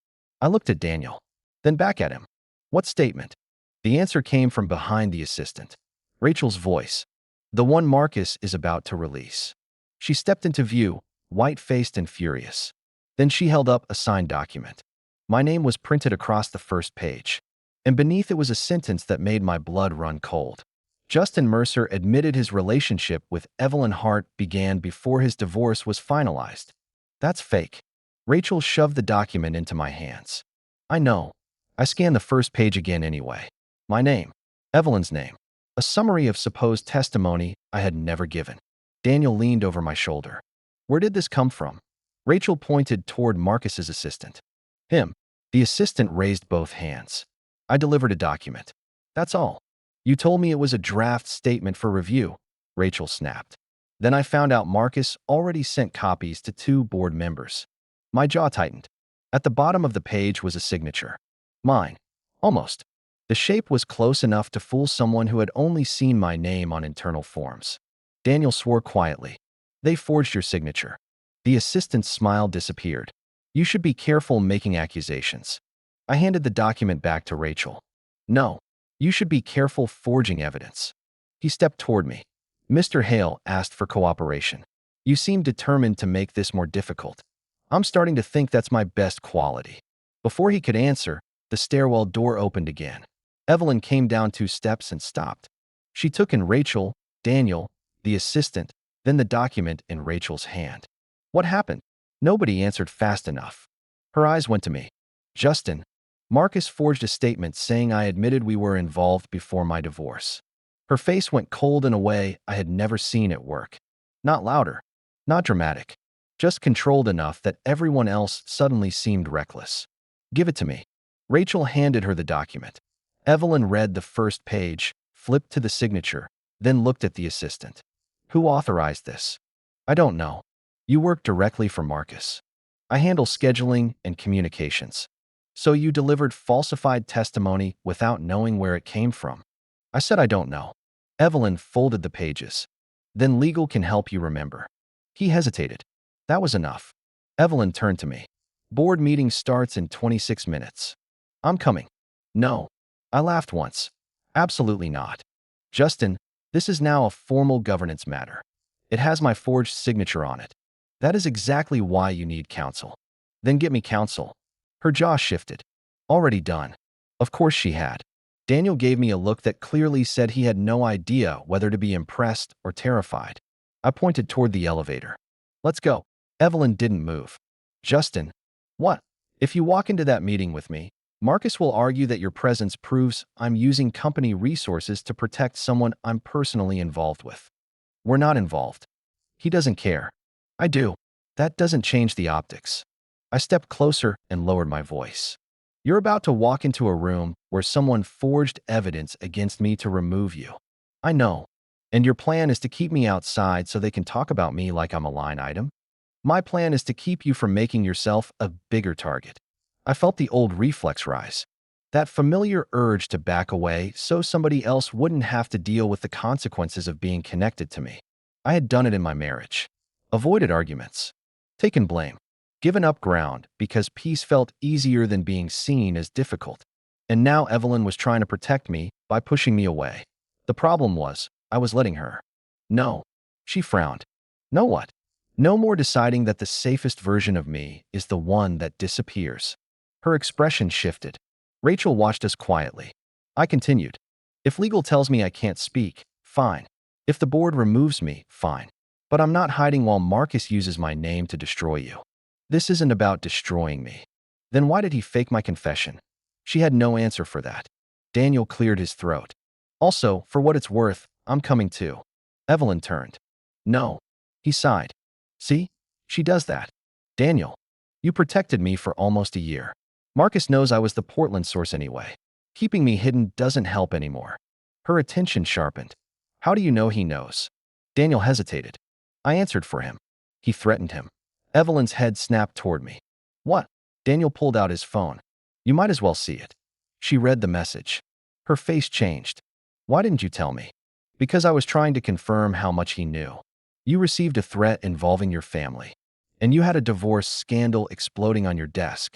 I looked at Daniel, then back at him. What statement? The answer came from behind the assistant. Rachel's voice. The one Marcus is about to release. She stepped into view, white-faced and furious. Then she held up a signed document. My name was printed across the first page, and beneath it was a sentence that made my blood run cold. Justin Mercer admitted his relationship with Evelyn Hart began before his divorce was finalized. That's fake. Rachel shoved the document into my hands. I know. I scanned the first page again anyway. My name. Evelyn's name. A summary of supposed testimony I had never given. Daniel leaned over my shoulder. Where did this come from? Rachel pointed toward Marcus's assistant. Him. The assistant raised both hands. I delivered a document. That's all. You told me it was a draft statement for review, Rachel snapped. Then I found out Marcus already sent copies to 2 board members. My jaw tightened. At the bottom of the page was a signature. Mine. Almost. The shape was close enough to fool someone who had only seen my name on internal forms. Daniel swore quietly. They forged your signature. The assistant's smile disappeared. You should be careful making accusations. I handed the document back to Rachel. No. You should be careful forging evidence. He stepped toward me. Mr. Hale asked for cooperation. You seem determined to make this more difficult. I'm starting to think that's my best quality. Before he could answer, the stairwell door opened again. Evelyn came down 2 steps and stopped. She took in Rachel, Daniel, the assistant, then the document in Rachel's hand. What happened? Nobody answered fast enough. Her eyes went to me. Justin. Marcus forged a statement saying I admitted we were involved before my divorce. Her face went cold in a way I had never seen at work. Not louder, not dramatic, just controlled enough that everyone else suddenly seemed reckless. Give it to me. Rachel handed her the document. Evelyn read the first page, flipped to the signature, then looked at the assistant. Who authorized this? I don't know. You work directly for Marcus. I handle scheduling and communications. So you delivered falsified testimony without knowing where it came from. I said I don't know. Evelyn folded the pages. Then legal can help you remember. He hesitated. That was enough. Evelyn turned to me. Board meeting starts in 26 minutes. I'm coming. No. I laughed once. Absolutely not. Justin, this is now a formal governance matter. It has my forged signature on it. That is exactly why you need counsel. Then get me counsel. Her jaw shifted. Already done. Of course she had. Daniel gave me a look that clearly said he had no idea whether to be impressed or terrified. I pointed toward the elevator. Let's go. Evelyn didn't move. Justin. What? If you walk into that meeting with me, Marcus will argue that your presence proves I'm using company resources to protect someone I'm personally involved with. We're not involved. He doesn't care. I do. That doesn't change the optics. I stepped closer and lowered my voice. You're about to walk into a room where someone forged evidence against me to remove you. I know. And your plan is to keep me outside so they can talk about me like I'm a line item? My plan is to keep you from making yourself a bigger target. I felt the old reflex rise. That familiar urge to back away so somebody else wouldn't have to deal with the consequences of being connected to me. I had done it in my marriage. Avoided arguments. Taken blame. Given up ground because peace felt easier than being seen as difficult. And now Evelyn was trying to protect me by pushing me away. The problem was, I was letting her. No. She frowned. No what? No more deciding that the safest version of me is the one that disappears. Her expression shifted. Rachel watched us quietly. I continued. If legal tells me I can't speak, fine. If the board removes me, fine. But I'm not hiding while Marcus uses my name to destroy you. This isn't about destroying me. Then why did he fake my confession? She had no answer for that. Daniel cleared his throat. Also, for what it's worth, I'm coming too. Evelyn turned. No. He sighed. See? She does that. Daniel, you protected me for almost a year. Marcus knows I was the Portland source anyway. Keeping me hidden doesn't help anymore. Her attention sharpened. How do you know he knows? Daniel hesitated. I answered for him. He threatened him. Evelyn's head snapped toward me. What? Daniel pulled out his phone. You might as well see it. She read the message. Her face changed. Why didn't you tell me? Because I was trying to confirm how much he knew. You received a threat involving your family, and you had a divorce scandal exploding on your desk.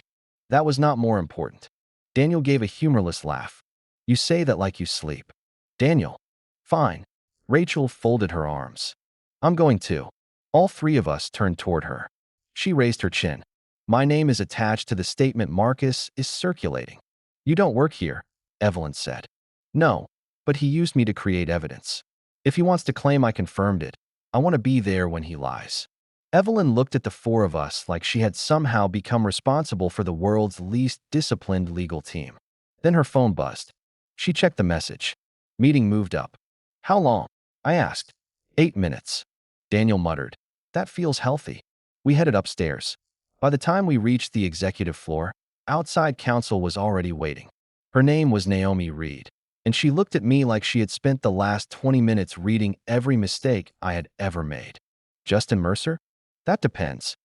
That was not more important. Daniel gave a humorless laugh. You say that like you sleep. Daniel. Fine. Rachel folded her arms. I'm going too. All three of us turned toward her. She raised her chin. My name is attached to the statement Marcus is circulating. You don't work here, Evelyn said. No, but he used me to create evidence. If he wants to claim I confirmed it, I want to be there when he lies. Evelyn looked at the four of us like she had somehow become responsible for the world's least disciplined legal team. Then her phone buzzed. She checked the message. Meeting moved up. How long? I asked. 8 minutes. Daniel muttered. That feels healthy. We headed upstairs. By the time we reached the executive floor, outside counsel was already waiting. Her name was Naomi Reed, and she looked at me like she had spent the last 20 minutes reading every mistake I had ever made. Justin Mercer? That depends.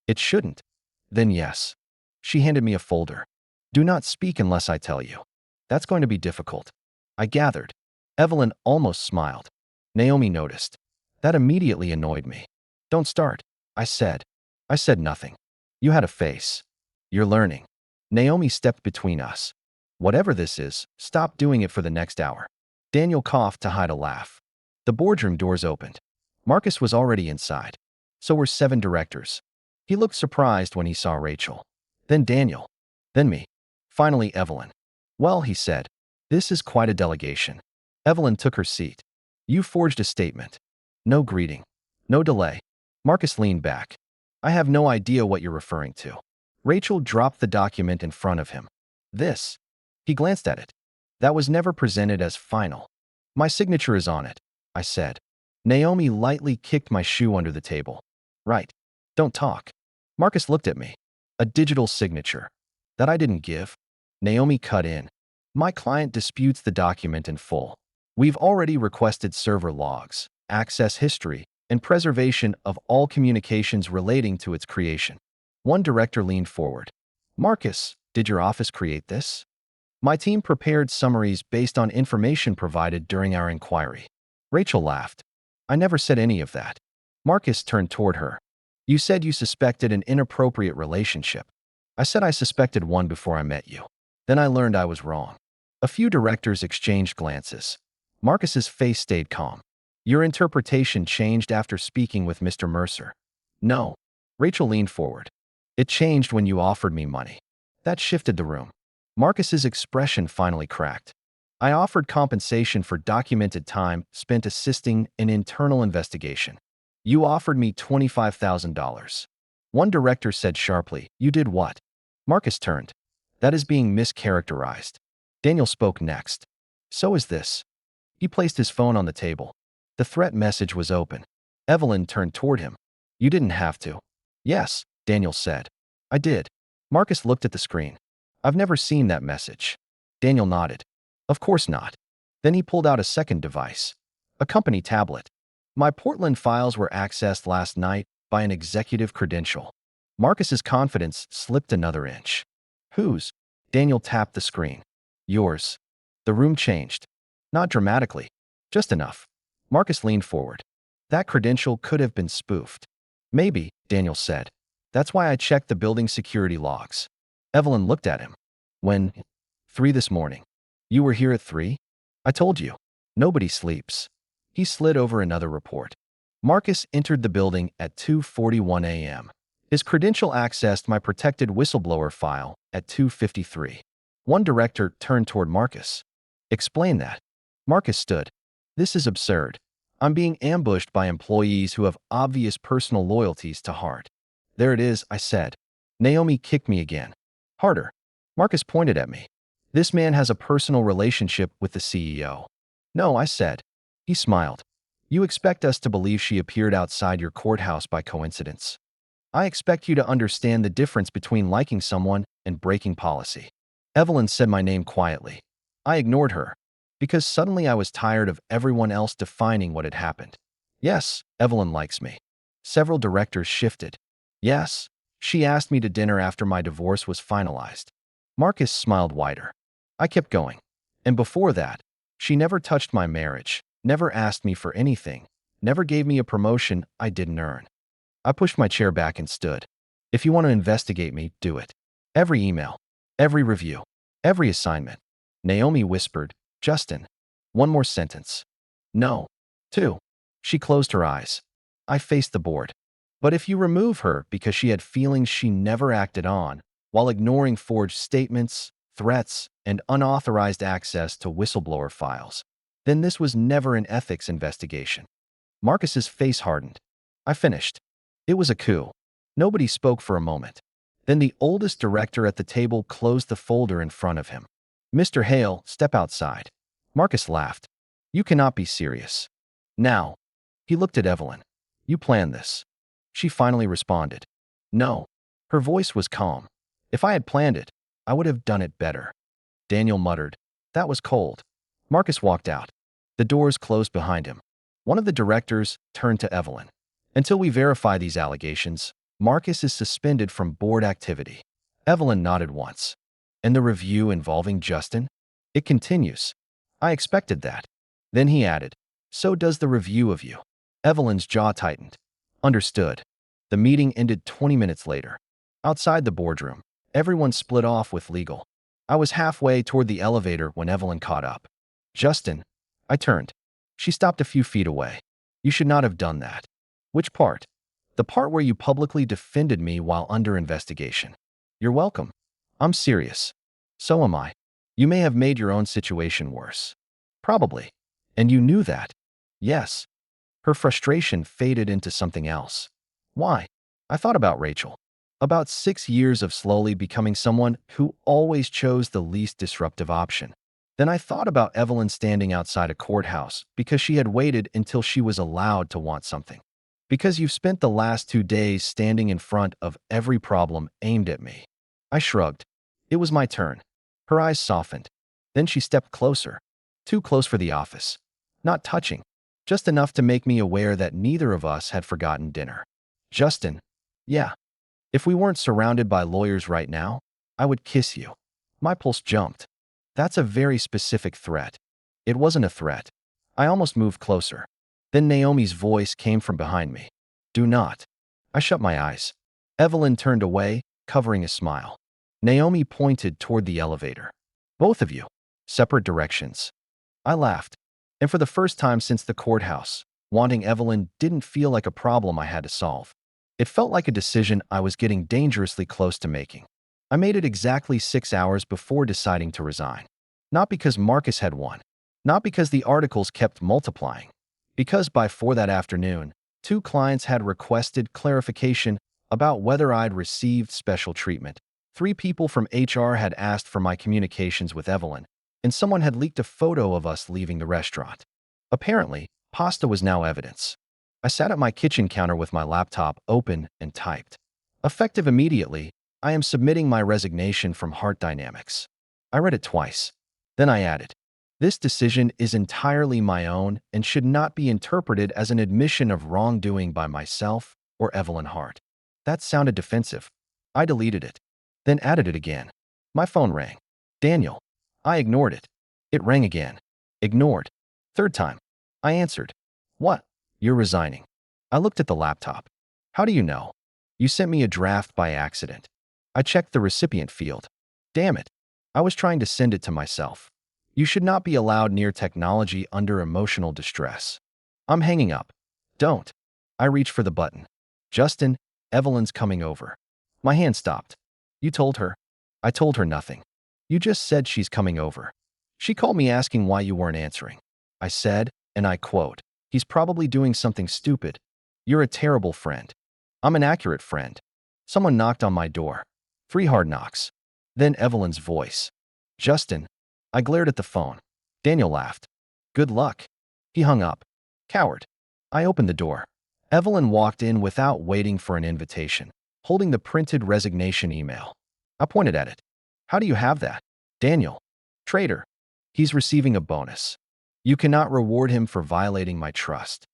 It shouldn't. Then yes. She handed me a folder. Do not speak unless I tell you. That's going to be difficult. I gathered. Evelyn almost smiled. Naomi noticed. That immediately annoyed me. Don't start, I said. I said nothing. You had a face. You're learning. Naomi stepped between us. Whatever this is, stop doing it for the next hour. Daniel coughed to hide a laugh. The boardroom doors opened. Marcus was already inside. So were 7 directors. He looked surprised when he saw Rachel. Then Daniel. Then me. Finally Evelyn. Well, he said, this is quite a delegation. Evelyn took her seat. You forged a statement. No greeting. No delay. Marcus leaned back. I have no idea what you're referring to. Rachel dropped the document in front of him. This. He glanced at it. That was never presented as final. My signature is on it, I said. Naomi lightly kicked my shoe under the table. Right. Don't talk. Marcus looked at me. A digital signature. That I didn't give. Naomi cut in. My client disputes the document in full. We've already requested server logs, access history, and preservation of all communications relating to its creation. One director leaned forward. Marcus, did your office create this? My team prepared summaries based on information provided during our inquiry. Rachel laughed. I never said any of that. Marcus turned toward her. You said you suspected an inappropriate relationship. I said I suspected one before I met you. Then I learned I was wrong. A few directors exchanged glances. Marcus's face stayed calm. Your interpretation changed after speaking with Mr. Mercer. No. Rachel leaned forward. It changed when you offered me money. That shifted the room. Marcus's expression finally cracked. I offered compensation for documented time spent assisting an internal investigation. You offered me $25,000. One director said sharply, you did what? Marcus turned. That is being mischaracterized. Daniel spoke next. So is this. He placed his phone on the table. The threat message was open. Evelyn turned toward him. You didn't have to. Yes, Daniel said. I did. Marcus looked at the screen. I've never seen that message. Daniel nodded. Of course not. Then he pulled out a second device. A company tablet. My Portland files were accessed last night by an executive credential. Marcus's confidence slipped another inch. Whose? Daniel tapped the screen. Yours. The room changed. Not dramatically. Just enough. Marcus leaned forward. That credential could have been spoofed. Maybe, Daniel said. That's why I checked the building security logs. Evelyn looked at him. When? 3 this morning. You were here at 3? I told you. Nobody sleeps. He slid over another report. Marcus entered the building at 2:41 a.m. His credential accessed my protected whistleblower file at 2:53. One director turned toward Marcus. Explain that. Marcus stood. This is absurd. I'm being ambushed by employees who have obvious personal loyalties to heart. There it is, I said. Naomi kicked me again. Harder. Marcus pointed at me. This man has a personal relationship with the CEO. No, I said. He smiled. You expect us to believe she appeared outside your courthouse by coincidence. I expect you to understand the difference between liking someone and breaking policy. Evelyn said my name quietly. I ignored her. Because suddenly I was tired of everyone else defining what had happened. Yes, Evelyn likes me. Several directors shifted. Yes, she asked me to dinner after my divorce was finalized. Marcus smiled wider. I kept going. And before that, she never touched my marriage, never asked me for anything, never gave me a promotion I didn't earn. I pushed my chair back and stood. If you want to investigate me, do it. Every email, every review, every assignment. Naomi whispered, Justin. One more sentence. No. 2. She closed her eyes. I faced the board. But if you remove her because she had feelings she never acted on, while ignoring forged statements, threats, and unauthorized access to whistleblower files, then this was never an ethics investigation. Marcus's face hardened. I finished. It was a coup. Nobody spoke for a moment. Then the oldest director at the table closed the folder in front of him. Mr. Hale, step outside. Marcus laughed. You cannot be serious. Now. He looked at Evelyn. You planned this. She finally responded. No. Her voice was calm. If I had planned it, I would have done it better. Daniel muttered. That was cold. Marcus walked out. The doors closed behind him. One of the directors turned to Evelyn. Until we verify these allegations, Marcus is suspended from board activity. Evelyn nodded once. And the review involving Justin? It continues. I expected that. Then he added, so does the review of you. Evelyn's jaw tightened. Understood. The meeting ended 20 minutes later. Outside the boardroom, everyone split off with legal. I was halfway toward the elevator when Evelyn caught up. Justin. I turned. She stopped a few feet away. You should not have done that. Which part? The part where you publicly defended me while under investigation. You're welcome. I'm serious. So am I. You may have made your own situation worse. Probably. And you knew that. Yes. Her frustration faded into something else. Why? I thought about Rachel. About 6 years of slowly becoming someone who always chose the least disruptive option. Then I thought about Evelyn standing outside a courthouse because she had waited until she was allowed to want something. Because you've spent the last 2 days standing in front of every problem aimed at me. I shrugged. It was my turn. Her eyes softened. Then she stepped closer. Too close for the office. Not touching. Just enough to make me aware that neither of us had forgotten dinner. Justin. Yeah. If we weren't surrounded by lawyers right now, I would kiss you. My pulse jumped. That's a very specific threat. It wasn't a threat. I almost moved closer. Then Naomi's voice came from behind me. Do not. I shut my eyes. Evelyn turned away, covering a smile. Naomi pointed toward the elevator. Both of you. Separate directions. I laughed. And for the first time since the courthouse, wanting Evelyn didn't feel like a problem I had to solve. It felt like a decision I was getting dangerously close to making. I made it exactly 6 hours before deciding to resign. Not because Marcus had won. Not because the articles kept multiplying. Because by 4 that afternoon, 2 clients had requested clarification about whether I'd received special treatment. 3 people from HR had asked for my communications with Evelyn, and someone had leaked a photo of us leaving the restaurant. Apparently, pasta was now evidence. I sat at my kitchen counter with my laptop open and typed. Effective immediately, I am submitting my resignation from Heart Dynamics. I read it twice. Then I added, this decision is entirely my own and should not be interpreted as an admission of wrongdoing by myself or Evelyn Hart. That sounded defensive. I deleted it, then added it again. My phone rang. Daniel. I ignored it. It rang again. Ignored. 3rd time. I answered. What? You're resigning. I looked at the laptop. How do you know? You sent me a draft by accident. I checked the recipient field. Damn it. I was trying to send it to myself. You should not be allowed near technology under emotional distress. I'm hanging up. Don't. I reached for the button. Justin, Evelyn's coming over. My hand stopped. You told her? I told her nothing. You just said she's coming over. She called me asking why you weren't answering. I said, and I quote, he's probably doing something stupid. You're a terrible friend. I'm an accurate friend. Someone knocked on my door. 3 hard knocks. Then Evelyn's voice. Justin. I glared at the phone. Daniel laughed. Good luck. He hung up. Coward. I opened the door. Evelyn walked in without waiting for an invitation, holding the printed resignation email. I pointed at it. How do you have that? Daniel. Traitor. He's receiving a bonus. You cannot reward him for violating my trust.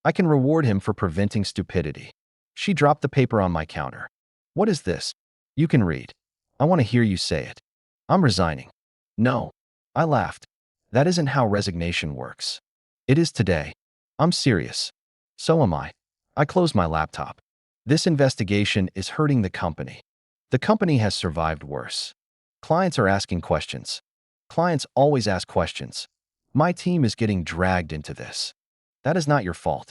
I can reward him for preventing stupidity. She dropped the paper on my counter. What is this? You can read. I want to hear you say it. I'm resigning. No. I laughed. That isn't how resignation works. It is today. I'm serious. So am I. I closed my laptop. This investigation is hurting the company. The company has survived worse. Clients are asking questions. Clients always ask questions. My team is getting dragged into this. That is not your fault.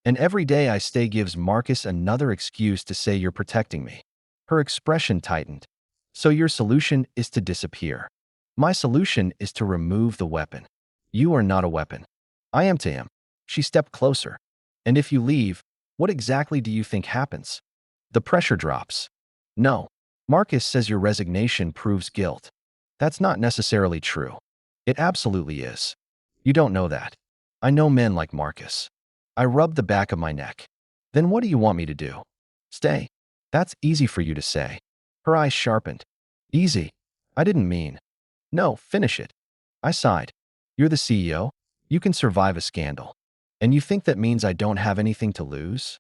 And every day I stay gives Marcus another excuse to say you're protecting me. Her expression tightened. So your solution is to disappear. My solution is to remove the weapon. You are not a weapon. I am to him. She stepped closer. And if you leave, what exactly do you think happens? The pressure drops. No. Marcus says your resignation proves guilt. That's not necessarily true. It absolutely is. You don't know that. I know men like Marcus. I rubbed the back of my neck. Then what do you want me to do? Stay. That's easy for you to say. Her eyes sharpened. Easy. I didn't mean. No, finish it. I sighed. You're the CEO. You can survive a scandal. And you think that means I don't have anything to lose?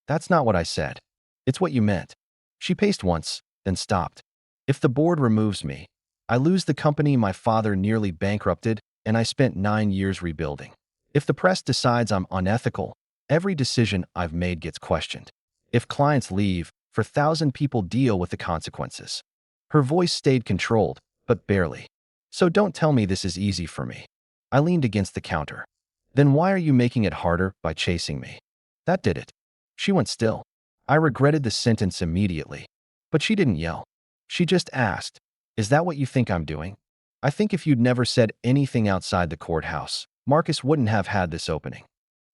That's not what I said. It's what you meant. She paced once, then stopped. If the board removes me, I lose the company my father nearly bankrupted and I spent 9 years rebuilding. If the press decides I'm unethical, every decision I've made gets questioned. If clients leave, 4,000 people deal with the consequences. Her voice stayed controlled, but barely. So don't tell me this is easy for me. I leaned against the counter. Then why are you making it harder by chasing me? That did it. She went still. I regretted the sentence immediately. But she didn't yell. She just asked, is that what you think I'm doing? I think if you'd never said anything outside the courthouse, Marcus wouldn't have had this opening.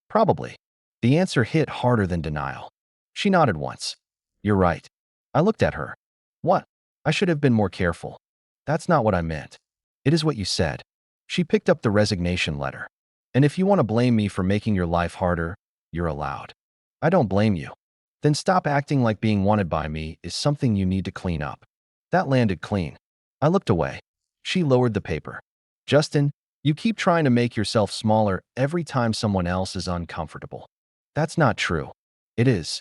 Probably. The answer hit harder than denial. She nodded once. You're right. I looked at her. What? I should have been more careful. That's not what I meant. It is what you said. She picked up the resignation letter. And if you want to blame me for making your life harder, you're allowed. I don't blame you. Then stop acting like being wanted by me is something you need to clean up. That landed clean. I looked away. She lowered the paper. Justin, you keep trying to make yourself smaller every time someone else is uncomfortable. That's not true. It is.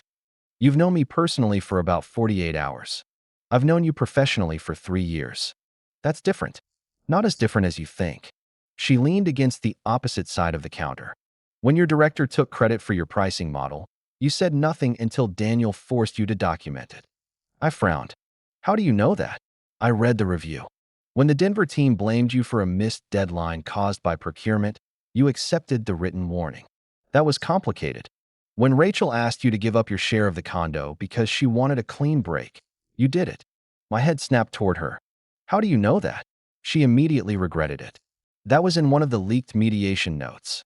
You've known me personally for about 48 hours. I've known you professionally for 3 years. That's different. Not as different as you think. She leaned against the opposite side of the counter. When your director took credit for your pricing model, you said nothing until Daniel forced you to document it. I frowned. How do you know that? I read the review. When the Denver team blamed you for a missed deadline caused by procurement, you accepted the written warning. That was complicated. When Rachel asked you to give up your share of the condo because she wanted a clean break, you did it. My head snapped toward her. How do you know that? She immediately regretted it. That was in one of the leaked mediation notes.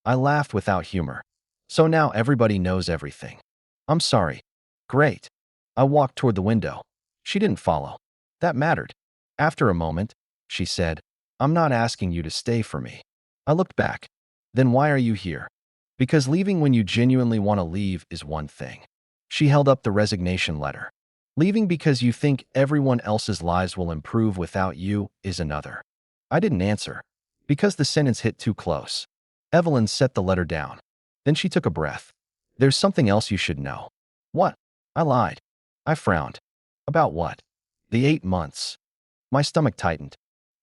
I laughed without humor. So now everybody knows everything. I'm sorry. Great. I walked toward the window. She didn't follow. That mattered. After a moment, she said, I'm not asking you to stay for me. I looked back. Then why are you here? Because leaving when you genuinely want to leave is one thing. She held up the resignation letter. Leaving because you think everyone else's lives will improve without you is another. I didn't answer. Because the sentence hit too close. Evelyn set the letter down. Then she took a breath. There's something else you should know. What? I lied. I frowned. About what? The 8 months. My stomach tightened.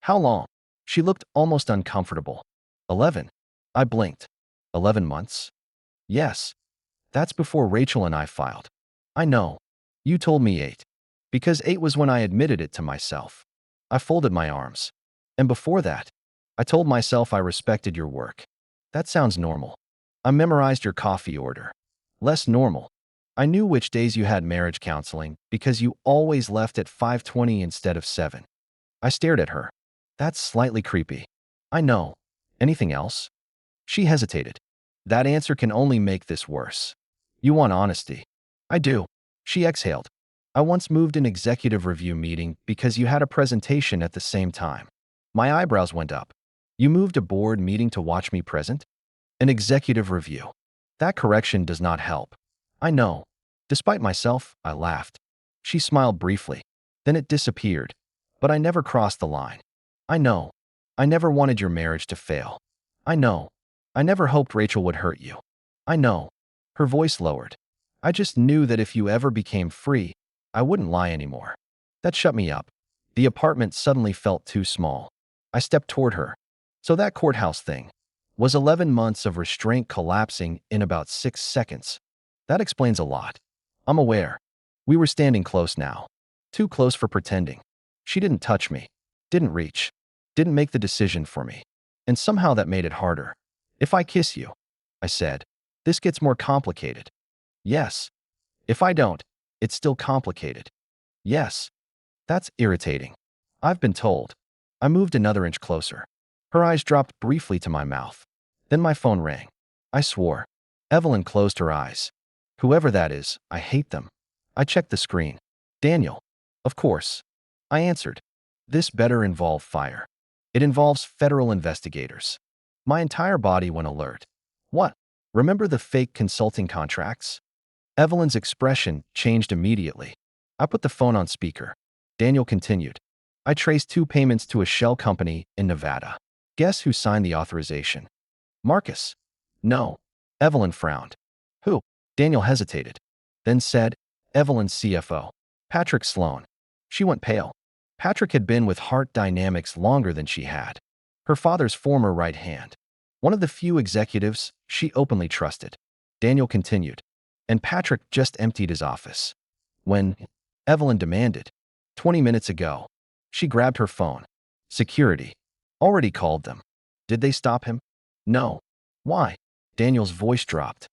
How long? She looked almost uncomfortable. 11. I blinked. 11 months? Yes. That's before Rachel and I filed. I know. You told me 8. Because 8 was when I admitted it to myself. I folded my arms. And before that, I told myself I respected your work. That sounds normal. I memorized your coffee order. Less normal. I knew which days you had marriage counseling because you always left at 5:20 instead of 7. I stared at her. That's slightly creepy. I know. Anything else? She hesitated. That answer can only make this worse. You want honesty. I do. She exhaled. I once moved an executive review meeting because you had a presentation at the same time. My eyebrows went up. You moved a board meeting to watch me present? An executive review. That correction does not help. I know. Despite myself, I laughed. She smiled briefly. Then it disappeared. But I never crossed the line. I know. I never wanted your marriage to fail. I know. I never hoped Rachel would hurt you. I know. Her voice lowered. I just knew that if you ever became free, I wouldn't lie anymore. That shut me up. The apartment suddenly felt too small. I stepped toward her. So that courthouse thing was 11 months of restraint collapsing in about 6 seconds. That explains a lot. I'm aware. We were standing close now. Too close for pretending. She didn't touch me. Didn't reach. Didn't make the decision for me. And somehow that made it harder. If I kiss you, I said, this gets more complicated. Yes. If I don't, it's still complicated. Yes. That's irritating. I've been told. I moved another inch closer. Her eyes dropped briefly to my mouth. Then my phone rang. I swore. Evelyn closed her eyes. Whoever that is, I hate them. I checked the screen. Daniel. Of course. I answered. This better involve fire. It involves federal investigators. My entire body went alert. What? Remember the fake consulting contracts? Evelyn's expression changed immediately. I put the phone on speaker. Daniel continued. I traced 2 payments to a shell company in Nevada. Guess who signed the authorization? Marcus. No. Evelyn frowned. Who? Daniel hesitated. Then said, Evelyn's CFO. Patrick Sloan. She went pale. Patrick had been with Heart Dynamics longer than she had. Her father's former right hand. One of the few executives she openly trusted. Daniel continued. And Patrick just emptied his office. When Evelyn demanded, 20 minutes ago, she grabbed her phone. Security. Already called them. Did they stop him? No. Why? Daniel's voice dropped.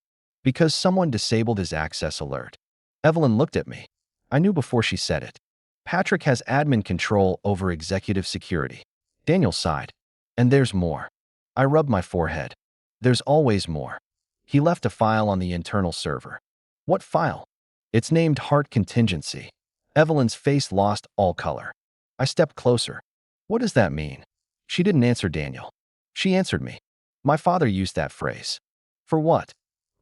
Because someone disabled his access alert. Evelyn looked at me. I knew before she said it. Patrick has admin control over executive security. Daniel sighed. And there's more. I rubbed my forehead. There's always more. He left a file on the internal server. What file? It's named Heart Contingency. Evelyn's face lost all color. I stepped closer. What does that mean? She didn't answer Daniel. She answered me. My father used that phrase. For what?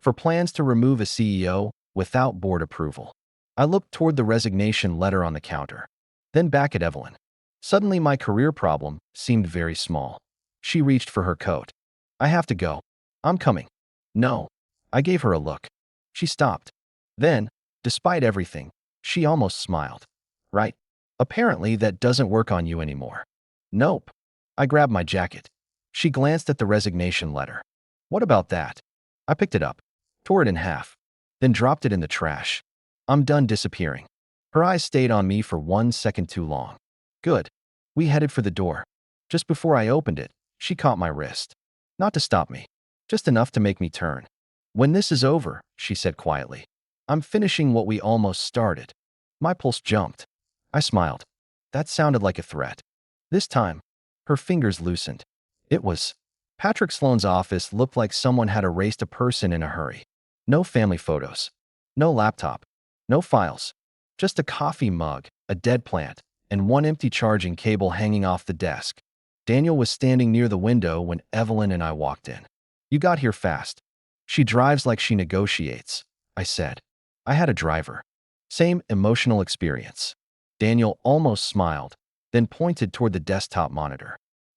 For plans to remove a CEO without board approval. I looked toward the resignation letter on the counter, then back at Evelyn. Suddenly my career problem seemed very small. She reached for her coat. I have to go. I'm coming. No. I gave her a look. She stopped. Then, despite everything, she almost smiled. Right? Apparently that doesn't work on you anymore. Nope. I grabbed my jacket. She glanced at the resignation letter. What about that? I picked it up, tore it in half, then dropped it in the trash. I'm done disappearing. Her eyes stayed on me for 1 second too long. Good. We headed for the door. Just before I opened it, she caught my wrist. Not to stop me, just enough to make me turn. When this is over, she said quietly, I'm finishing what we almost started. My pulse jumped. I smiled. That sounded like a threat. This time, her fingers loosened. It was. Patrick Sloan's office looked like someone had erased a person in a hurry. No family photos. No laptop. No files. Just a coffee mug, a dead plant, and one empty charging cable hanging off the desk. Daniel was standing near the window when Evelyn and I walked in. You got here fast. She drives like she negotiates, I said. I had a driver. Same emotional experience. Daniel almost smiled, then pointed toward the desktop monitor.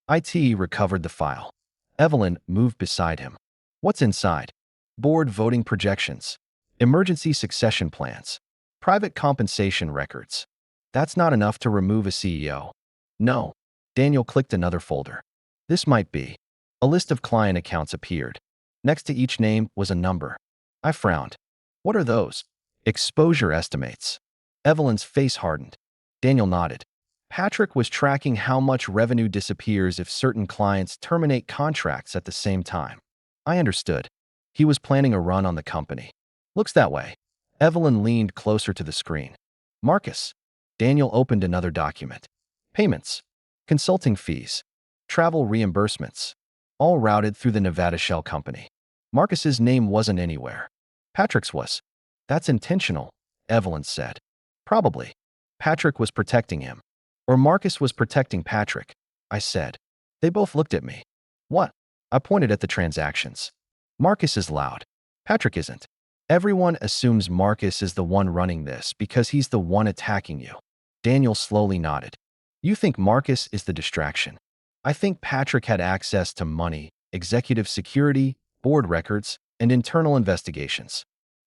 IT recovered the file. Evelyn moved beside him. What's inside? Board voting projections. Emergency succession plans. Private compensation records. That's not enough to remove a CEO. No. Daniel clicked another folder. This might be. A list of client accounts appeared. Next to each name was a number. I frowned. What are those? Exposure estimates. Evelyn's face hardened. Daniel nodded. Patrick was tracking how much revenue disappears if certain clients terminate contracts at the same time. I understood. He was planning a run on the company. Looks that way. Evelyn leaned closer to the screen. Marcus. Daniel opened another document. Payments. Consulting fees. Travel reimbursements. All routed through the Nevada Shell Company. Marcus's name wasn't anywhere. Patrick's was. That's intentional, Evelyn said. Probably. Patrick was protecting him. Or Marcus was protecting Patrick, I said. They both looked at me. What? I pointed at the transactions. Marcus is loud. Patrick isn't. Everyone assumes Marcus is the one running this because he's the one attacking you. Daniel slowly nodded. You think Marcus is the distraction? I think Patrick had access to money, executive security, board records, and internal investigations.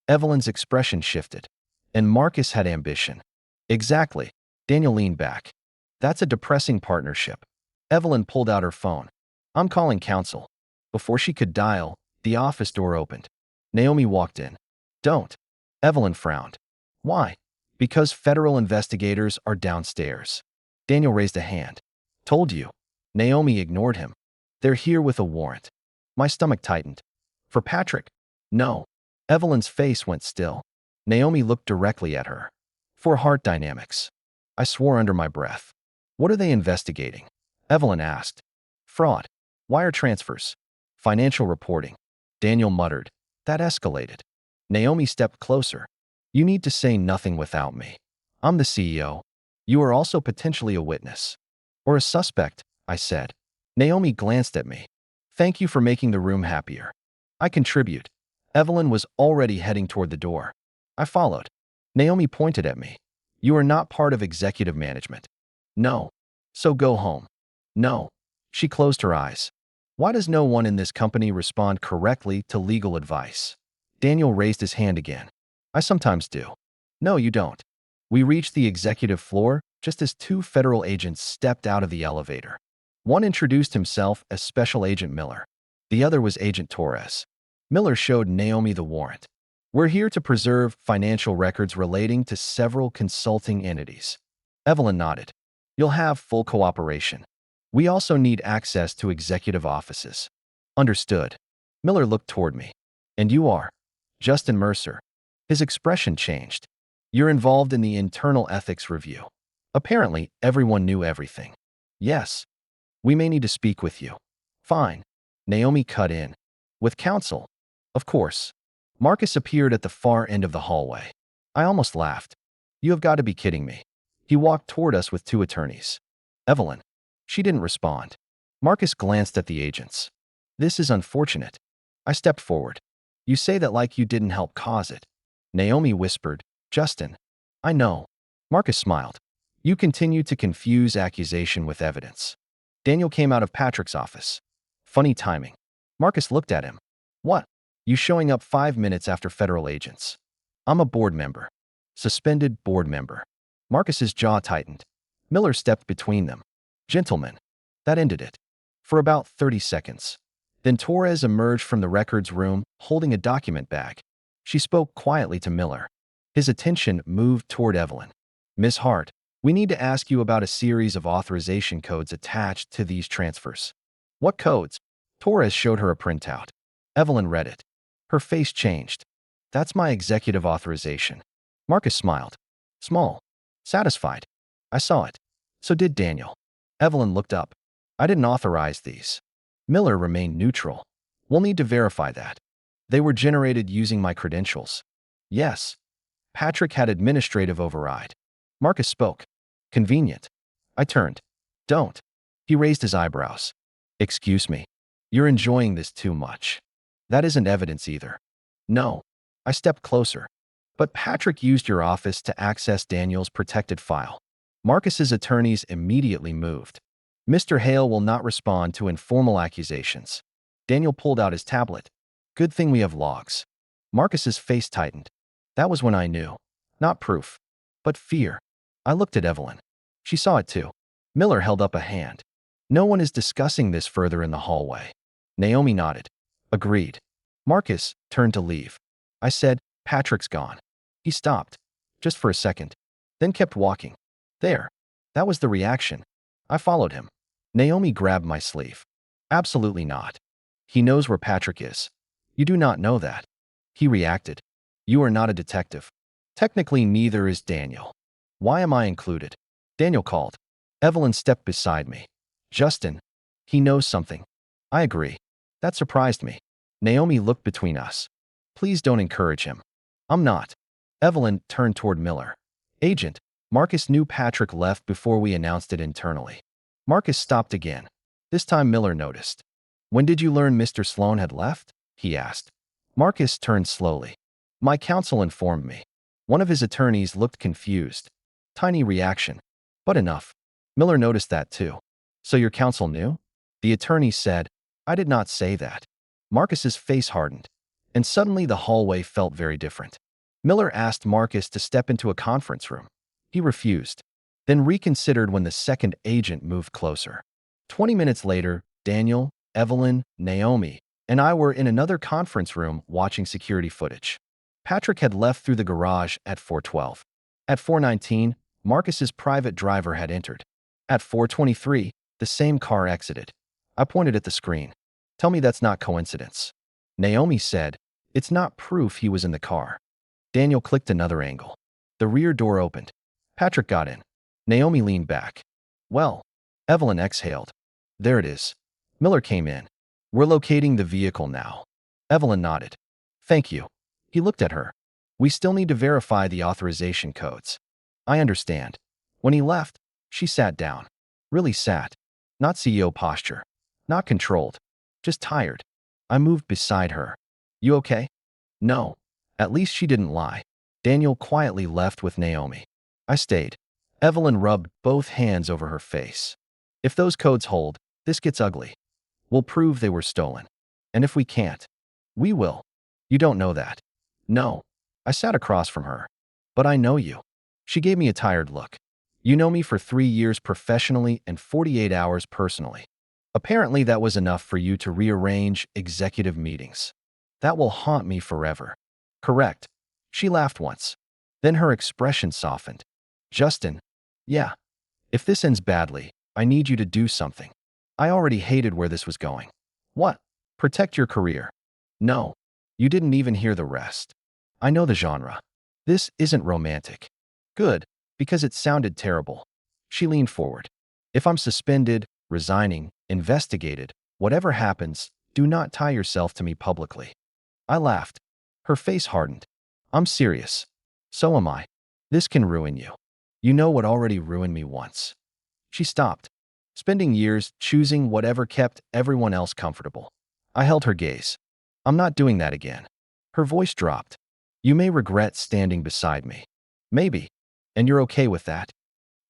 Evelyn's expression shifted. And Marcus had ambition. Exactly. Daniel leaned back. That's a depressing partnership. Evelyn pulled out her phone. I'm calling counsel. Before she could dial, the office door opened. Naomi walked in. Don't. Evelyn frowned. Why? Because federal investigators are downstairs. Daniel raised a hand. Told you. Naomi ignored him. They're here with a warrant. My stomach tightened. For Patrick? No. Evelyn's face went still. Naomi looked directly at her. For heart dynamics. I swore under my breath. What are they investigating? Evelyn asked. Fraud. Wire transfers. Financial reporting. Daniel muttered. That escalated. Naomi stepped closer. You need to say nothing without me. I'm the CEO. You are also potentially a witness. Or a suspect, I said. Naomi glanced at me. Thank you for making the room happier. I contribute. Evelyn was already heading toward the door. I followed. Naomi pointed at me. You are not part of executive management. No. So go home. No. She closed her eyes. Why does no one in this company respond correctly to legal advice? Daniel raised his hand again. I sometimes do. No, you don't. We reached the executive floor just as two federal agents stepped out of the elevator. One introduced himself as Special Agent Miller. The other was Agent Torres. Miller showed Naomi the warrant. We're here to preserve financial records relating to several consulting entities. Evelyn nodded. You'll have full cooperation. We also need access to executive offices. Understood. Miller looked toward me. And you are? Justin Mercer. His expression changed. You're involved in the internal ethics review. Apparently, everyone knew everything. Yes. We may need to speak with you. Fine. Naomi cut in. With counsel. Of course. Marcus appeared at the far end of the hallway. I almost laughed. You have got to be kidding me. He walked toward us with two attorneys. Evelyn. She didn't respond. Marcus glanced at the agents. This is unfortunate. I stepped forward. You say that like you didn't help cause it. Naomi whispered, Justin. I know. Marcus smiled. You continue to confuse accusation with evidence. Daniel came out of Patrick's office. Funny timing. Marcus looked at him. What? You showing up 5 minutes after federal agents. I'm a board member. Suspended board member. Marcus's jaw tightened. Miller stepped between them. Gentlemen. That ended it. For about 30 seconds. Then Torres emerged from the records room, holding a document bag. She spoke quietly to Miller. His attention moved toward Evelyn. Miss Hart, we need to ask you about a series of authorization codes attached to these transfers. What codes? Torres showed her a printout. Evelyn read it. Her face changed. That's my executive authorization. Marcus smiled. Small. Satisfied. I saw it. So did Daniel. Evelyn looked up. I didn't authorize these. Miller remained neutral. We'll need to verify that. They were generated using my credentials. Yes. Patrick had administrative override. Marcus spoke. Convenient. I turned. Don't. He raised his eyebrows. Excuse me. You're enjoying this too much. That isn't evidence either. No. I stepped closer. But Patrick used your office to access Daniel's protected file. Marcus's attorneys immediately moved. Mr. Hale will not respond to informal accusations. Daniel pulled out his tablet. Good thing we have logs. Marcus's face tightened. That was when I knew. Not proof, but fear. I looked at Evelyn. She saw it too. Miller held up a hand. No one is discussing this further in the hallway. Naomi nodded. Agreed. Marcus turned to leave. I said, Patrick's gone. He stopped. Just for a second. Then kept walking. There. That was the reaction. I followed him. Naomi grabbed my sleeve. Absolutely not. He knows where Patrick is. You do not know that. He reacted. You are not a detective. Technically, neither is Daniel. Why am I included? Daniel called. Evelyn stepped beside me. Justin. He knows something. I agree. That surprised me. Naomi looked between us. Please don't encourage him. I'm not. Evelyn turned toward Miller. Agent. Marcus knew Patrick left before we announced it internally. Marcus stopped again. This time Miller noticed. When did you learn Mr. Sloan had left? He asked. Marcus turned slowly. My counsel informed me. One of his attorneys looked confused. Tiny reaction. But enough. Miller noticed that too. So your counsel knew? The attorney said, I did not say that. Marcus's face hardened, and suddenly the hallway felt very different. Miller asked Marcus to step into a conference room. He refused, then reconsidered when the second agent moved closer. 20 minutes later, Daniel, Evelyn, Naomi, and I were in another conference room watching security footage. Patrick had left through the garage at 4:12. At 4:19, Marcus's private driver had entered. At 4:23, the same car exited. I pointed at the screen. Tell me that's not coincidence. Naomi said, it's not proof he was in the car. Daniel clicked another angle. The rear door opened. Patrick got in. Naomi leaned back. Well, Evelyn exhaled. There it is. Miller came in. We're locating the vehicle now. Evelyn nodded. Thank you. He looked at her. We still need to verify the authorization codes. I understand. When he left, she sat down. Really sat. Not CEO posture. Not controlled. Just tired. I moved beside her. You okay? No. At least she didn't lie. Daniel quietly left with Naomi. I stayed. Evelyn rubbed both hands over her face. If those codes hold, this gets ugly. We'll prove they were stolen. And if we can't, we will. You don't know that. No. I sat across from her. But I know you. She gave me a tired look. You know me for 3 years professionally and 48 hours personally. Apparently that was enough for you to rearrange executive meetings. That will haunt me forever. Correct. She laughed once. Then her expression softened. Justin. Yeah. If this ends badly, I need you to do something. I already hated where this was going. What? Protect your career. No. You didn't even hear the rest. I know the genre. This isn't romantic. Good, because it sounded terrible. She leaned forward. If I'm suspended, resigning, investigated, whatever happens, do not tie yourself to me publicly. I laughed. Her face hardened. I'm serious. So am I. This can ruin you. You know what already ruined me once. She stopped, spending years choosing whatever kept everyone else comfortable. I held her gaze. I'm not doing that again. Her voice dropped. You may regret standing beside me. Maybe. And you're okay with that?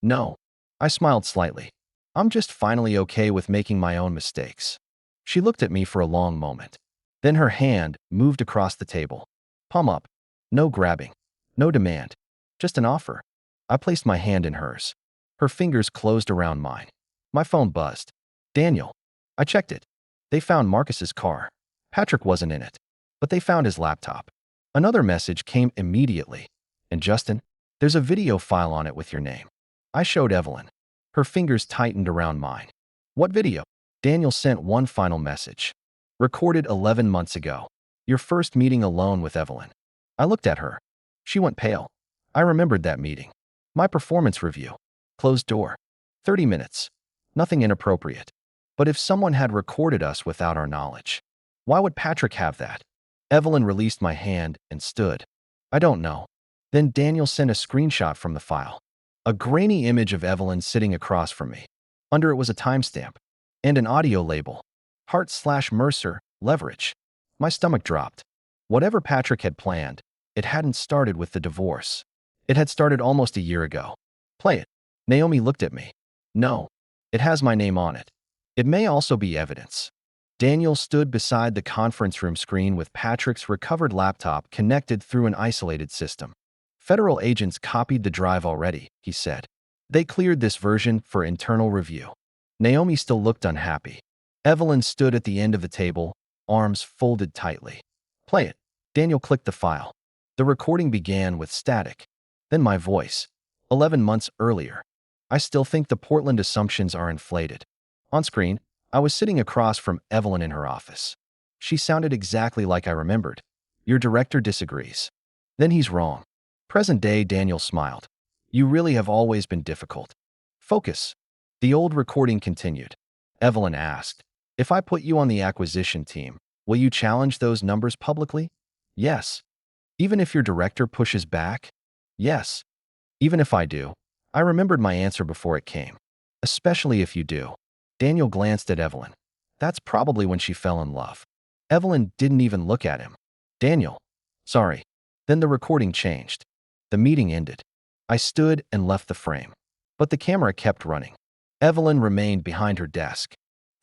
No. I smiled slightly. I'm just finally okay with making my own mistakes. She looked at me for a long moment. Then her hand moved across the table. Palm up. No grabbing. No demand. Just an offer. I placed my hand in hers. Her fingers closed around mine. My phone buzzed. Daniel. I checked it. They found Marcus's car. Patrick wasn't in it. But they found his laptop. Another message came immediately. And Justin, there's a video file on it with your name. I showed Evelyn. Her fingers tightened around mine. What video? Daniel sent one final message. Recorded 11 months ago. Your first meeting alone with Evelyn. I looked at her. She went pale. I remembered that meeting. My performance review. Closed door. 30 minutes. Nothing inappropriate. But if someone had recorded us without our knowledge, why would Patrick have that? Evelyn released my hand and stood. I don't know. Then Daniel sent a screenshot from the file. A grainy image of Evelyn sitting across from me. Under it was a timestamp and an audio label. Hart/Mercer, leverage. My stomach dropped. Whatever Patrick had planned, it hadn't started with the divorce. It had started almost a year ago. Play it. Naomi looked at me. No. It has my name on it. It may also be evidence. Daniel stood beside the conference room screen with Patrick's recovered laptop connected through an isolated system. Federal agents copied the drive already, he said. They cleared this version for internal review. Naomi still looked unhappy. Evelyn stood at the end of the table, arms folded tightly. Play it. Daniel clicked the file. The recording began with static. Then my voice. 11 months earlier. I still think the Portland assumptions are inflated. On screen, I was sitting across from Evelyn in her office. She sounded exactly like I remembered. Your director disagrees. Then he's wrong. Present day, Daniel smiled. You really have always been difficult. Focus. The old recording continued. Evelyn asked, if I put you on the acquisition team, will you challenge those numbers publicly? Yes. Even if your director pushes back? Yes. Even if I do. I remembered my answer before it came. Especially if you do. Daniel glanced at Evelyn. That's probably when she fell in love. Evelyn didn't even look at him. Daniel. Sorry. Then the recording changed. The meeting ended. I stood and left the frame. But the camera kept running. Evelyn remained behind her desk.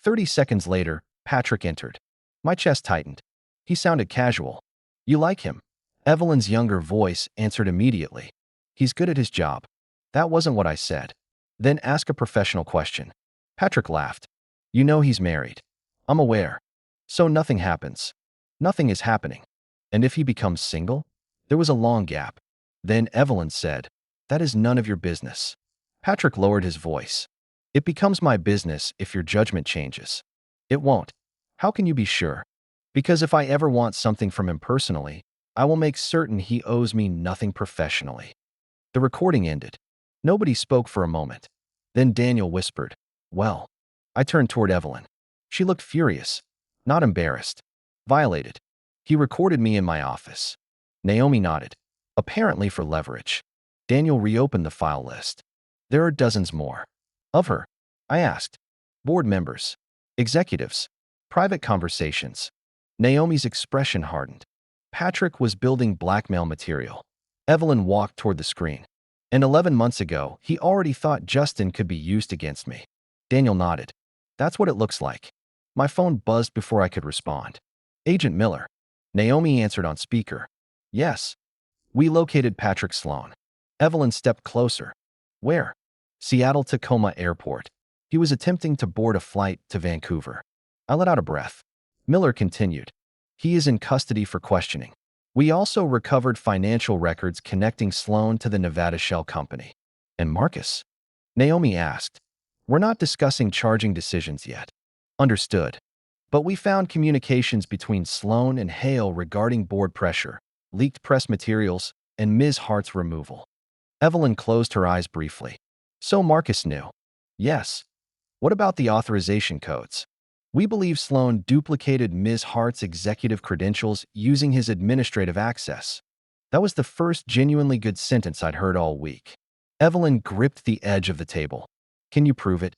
30 seconds later, Patrick entered. My chest tightened. He sounded casual. You like him? Evelyn's younger voice answered immediately. He's good at his job. That wasn't what I said. Then ask a professional question. Patrick laughed. You know he's married. I'm aware. So nothing happens. Nothing is happening. And if he becomes single? There was a long gap. Then Evelyn said, that is none of your business. Patrick lowered his voice. It becomes my business if your judgment changes. It won't. How can you be sure? Because if I ever want something from him personally, I will make certain he owes me nothing professionally. The recording ended. Nobody spoke for a moment. Then Daniel whispered, well. I turned toward Evelyn. She looked furious, not embarrassed, violated. He recorded me in my office. Naomi nodded, apparently for leverage. Daniel reopened the file list. There are dozens more. Of her? I asked. Board members, executives, private conversations. Naomi's expression hardened. Patrick was building blackmail material. Evelyn walked toward the screen. And 11 months ago, he already thought Justin could be used against me. Daniel nodded. That's what it looks like. My phone buzzed before I could respond. Agent Miller. Naomi answered on speaker. Yes. We located Patrick Sloan. Evelyn stepped closer. Where? Seattle-Tacoma Airport. He was attempting to board a flight to Vancouver. I let out a breath. Miller continued. He is in custody for questioning. We also recovered financial records connecting Sloan to the Nevada Shell Company. And Marcus? Naomi asked. We're not discussing charging decisions yet. Understood. But we found communications between Sloan and Hale regarding board pressure, leaked press materials, and Ms. Hart's removal. Evelyn closed her eyes briefly. So Marcus knew. Yes. What about the authorization codes? We believe Sloan duplicated Ms. Hart's executive credentials using his administrative access. That was the first genuinely good sentence I'd heard all week. Evelyn gripped the edge of the table. Can you prove it?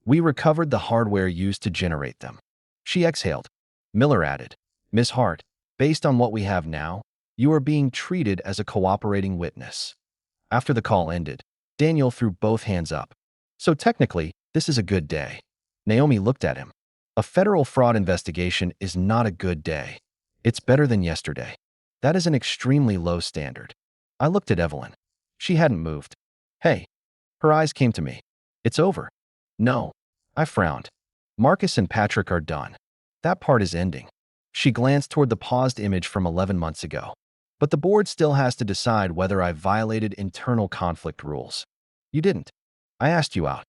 We recovered the hardware used to generate them. She exhaled. Miller added, Ms. Hart, based on what we have now, you are being treated as a cooperating witness. After the call ended, Daniel threw both hands up. So technically, this is a good day. Naomi looked at him. A federal fraud investigation is not a good day. It's better than yesterday. That is an extremely low standard. I looked at Evelyn. She hadn't moved. Hey. Her eyes came to me. It's over. No. I frowned. Marcus and Patrick are done. That part is ending. She glanced toward the paused image from 11 months ago. But the board still has to decide whether I violated internal conflict rules. You didn't. I asked you out.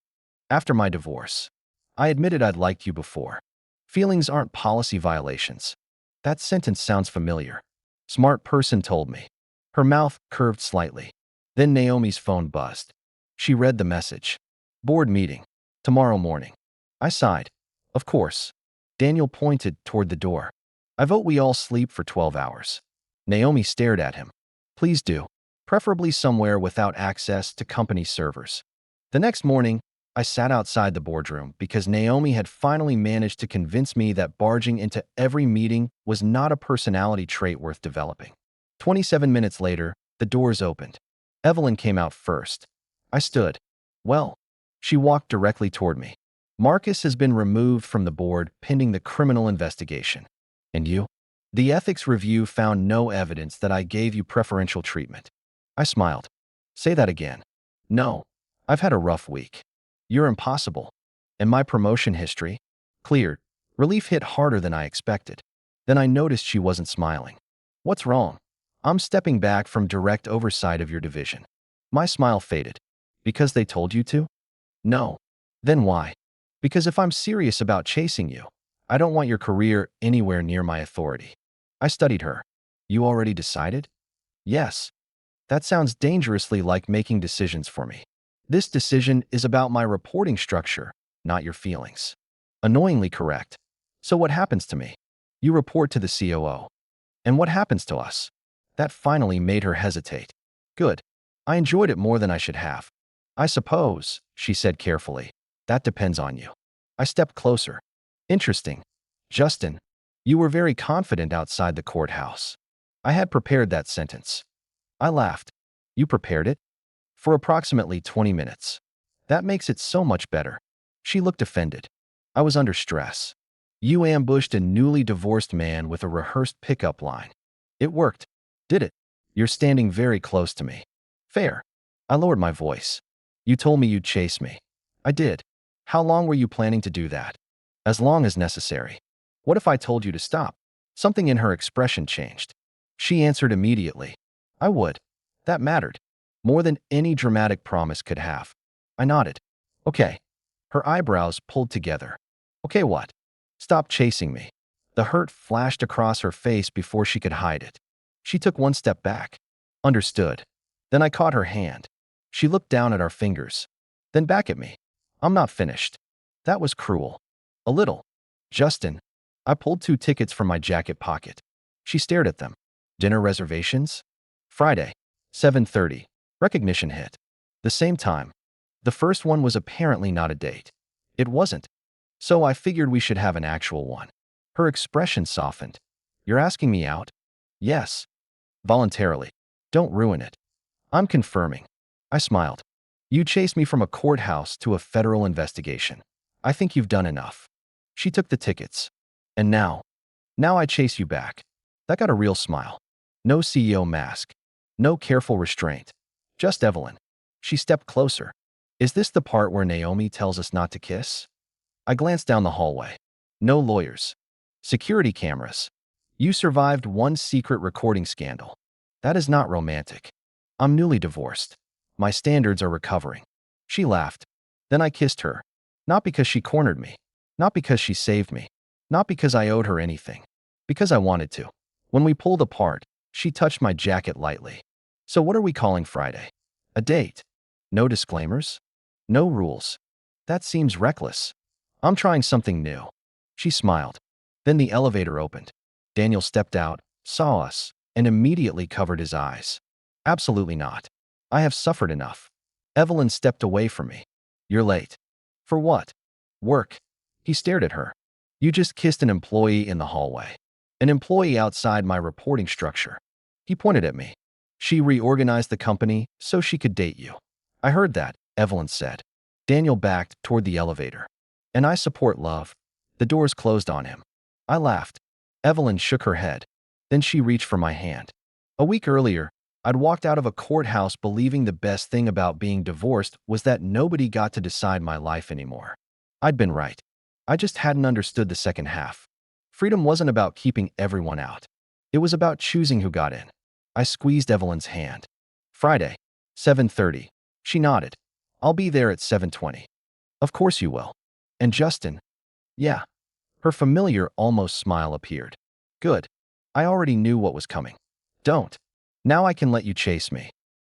After my divorce. I admitted I'd liked you before. Feelings aren't policy violations. That sentence sounds familiar. Smart person told me. Her mouth curved slightly. Then Naomi's phone buzzed. She read the message. Board meeting. Tomorrow morning. I sighed. Of course. Daniel pointed toward the door. I vote we all sleep for 12 hours. Naomi stared at him. Please do. Preferably somewhere without access to company servers. The next morning, I sat outside the boardroom because Naomi had finally managed to convince me that barging into every meeting was not a personality trait worth developing. 27 minutes later, the doors opened. Evelyn came out first. I stood. Well, she walked directly toward me. Marcus has been removed from the board pending the criminal investigation. And you? The ethics review found no evidence that I gave you preferential treatment. I smiled. Say that again. No. I've had a rough week. You're impossible. And my promotion history? Cleared. Relief hit harder than I expected. Then I noticed she wasn't smiling. What's wrong? I'm stepping back from direct oversight of your division. My smile faded. Because they told you to? No. Then why? Because if I'm serious about chasing you, I don't want your career anywhere near my authority. I studied her. You already decided? Yes. That sounds dangerously like making decisions for me. This decision is about my reporting structure, not your feelings. Annoyingly correct. So what happens to me? You report to the COO. And what happens to us? That finally made her hesitate. Good. I enjoyed it more than I should have. I suppose, she said carefully, that depends on you. I stepped closer. Interesting. Justin, you were very confident outside the courthouse. I had prepared that sentence. I laughed. You prepared it? For approximately 20 minutes. That makes it so much better. She looked offended. I was under stress. You ambushed a newly divorced man with a rehearsed pickup line. It worked, did it? You're standing very close to me. Fair. I lowered my voice. You told me you'd chase me. I did. How long were you planning to do that? As long as necessary. What if I told you to stop? Something in her expression changed. She answered immediately. I would. That mattered. More than any dramatic promise could have. I nodded. Okay. Her eyebrows pulled together. Okay, what? Stop chasing me. The hurt flashed across her face before she could hide it. She took one step back. Understood. Then I caught her hand. She looked down at our fingers. Then back at me. I'm not finished. That was cruel. A little. Justin. I pulled 2 tickets from my jacket pocket. She stared at them. Dinner reservations? Friday, 7:30. Recognition hit. The same time. The first one was apparently not a date. It wasn't. So I figured we should have an actual one. Her expression softened. You're asking me out? Yes. Voluntarily. Don't ruin it. I'm confirming. I smiled. You chased me from a courthouse to a federal investigation. I think you've done enough. She took the tickets. And now I chase you back. That got a real smile. No CEO mask. No careful restraint. Just Evelyn. She stepped closer. Is this the part where Naomi tells us not to kiss? I glanced down the hallway. No lawyers. Security cameras. You survived one secret recording scandal. That is not romantic. I'm newly divorced. My standards are recovering. She laughed. Then I kissed her. Not because she cornered me. Not because she saved me. Not because I owed her anything. Because I wanted to. When we pulled apart, she touched my jacket lightly. So what are we calling Friday? A date. No disclaimers? No rules. That seems reckless. I'm trying something new. She smiled. Then the elevator opened. Daniel stepped out, saw us, and immediately covered his eyes. Absolutely not. I have suffered enough. Evelyn stepped away from me. You're late. For what? Work. He stared at her. You just kissed an employee in the hallway. An employee outside my reporting structure. He pointed at me. She reorganized the company so she could date you. I heard that, Evelyn said. Daniel backed toward the elevator. And I support love. The doors closed on him. I laughed. Evelyn shook her head. Then she reached for my hand. A week earlier, I'd walked out of a courthouse believing the best thing about being divorced was that nobody got to decide my life anymore. I'd been right. I just hadn't understood the second half. Freedom wasn't about keeping everyone out. It was about choosing who got in. I squeezed Evelyn's hand. Friday, 7:30. She nodded. I'll be there at 7:20. Of course you will. And Justin? Yeah. Her familiar, almost smile appeared. Good. I already knew what was coming. Don't. Now I can let you chase me.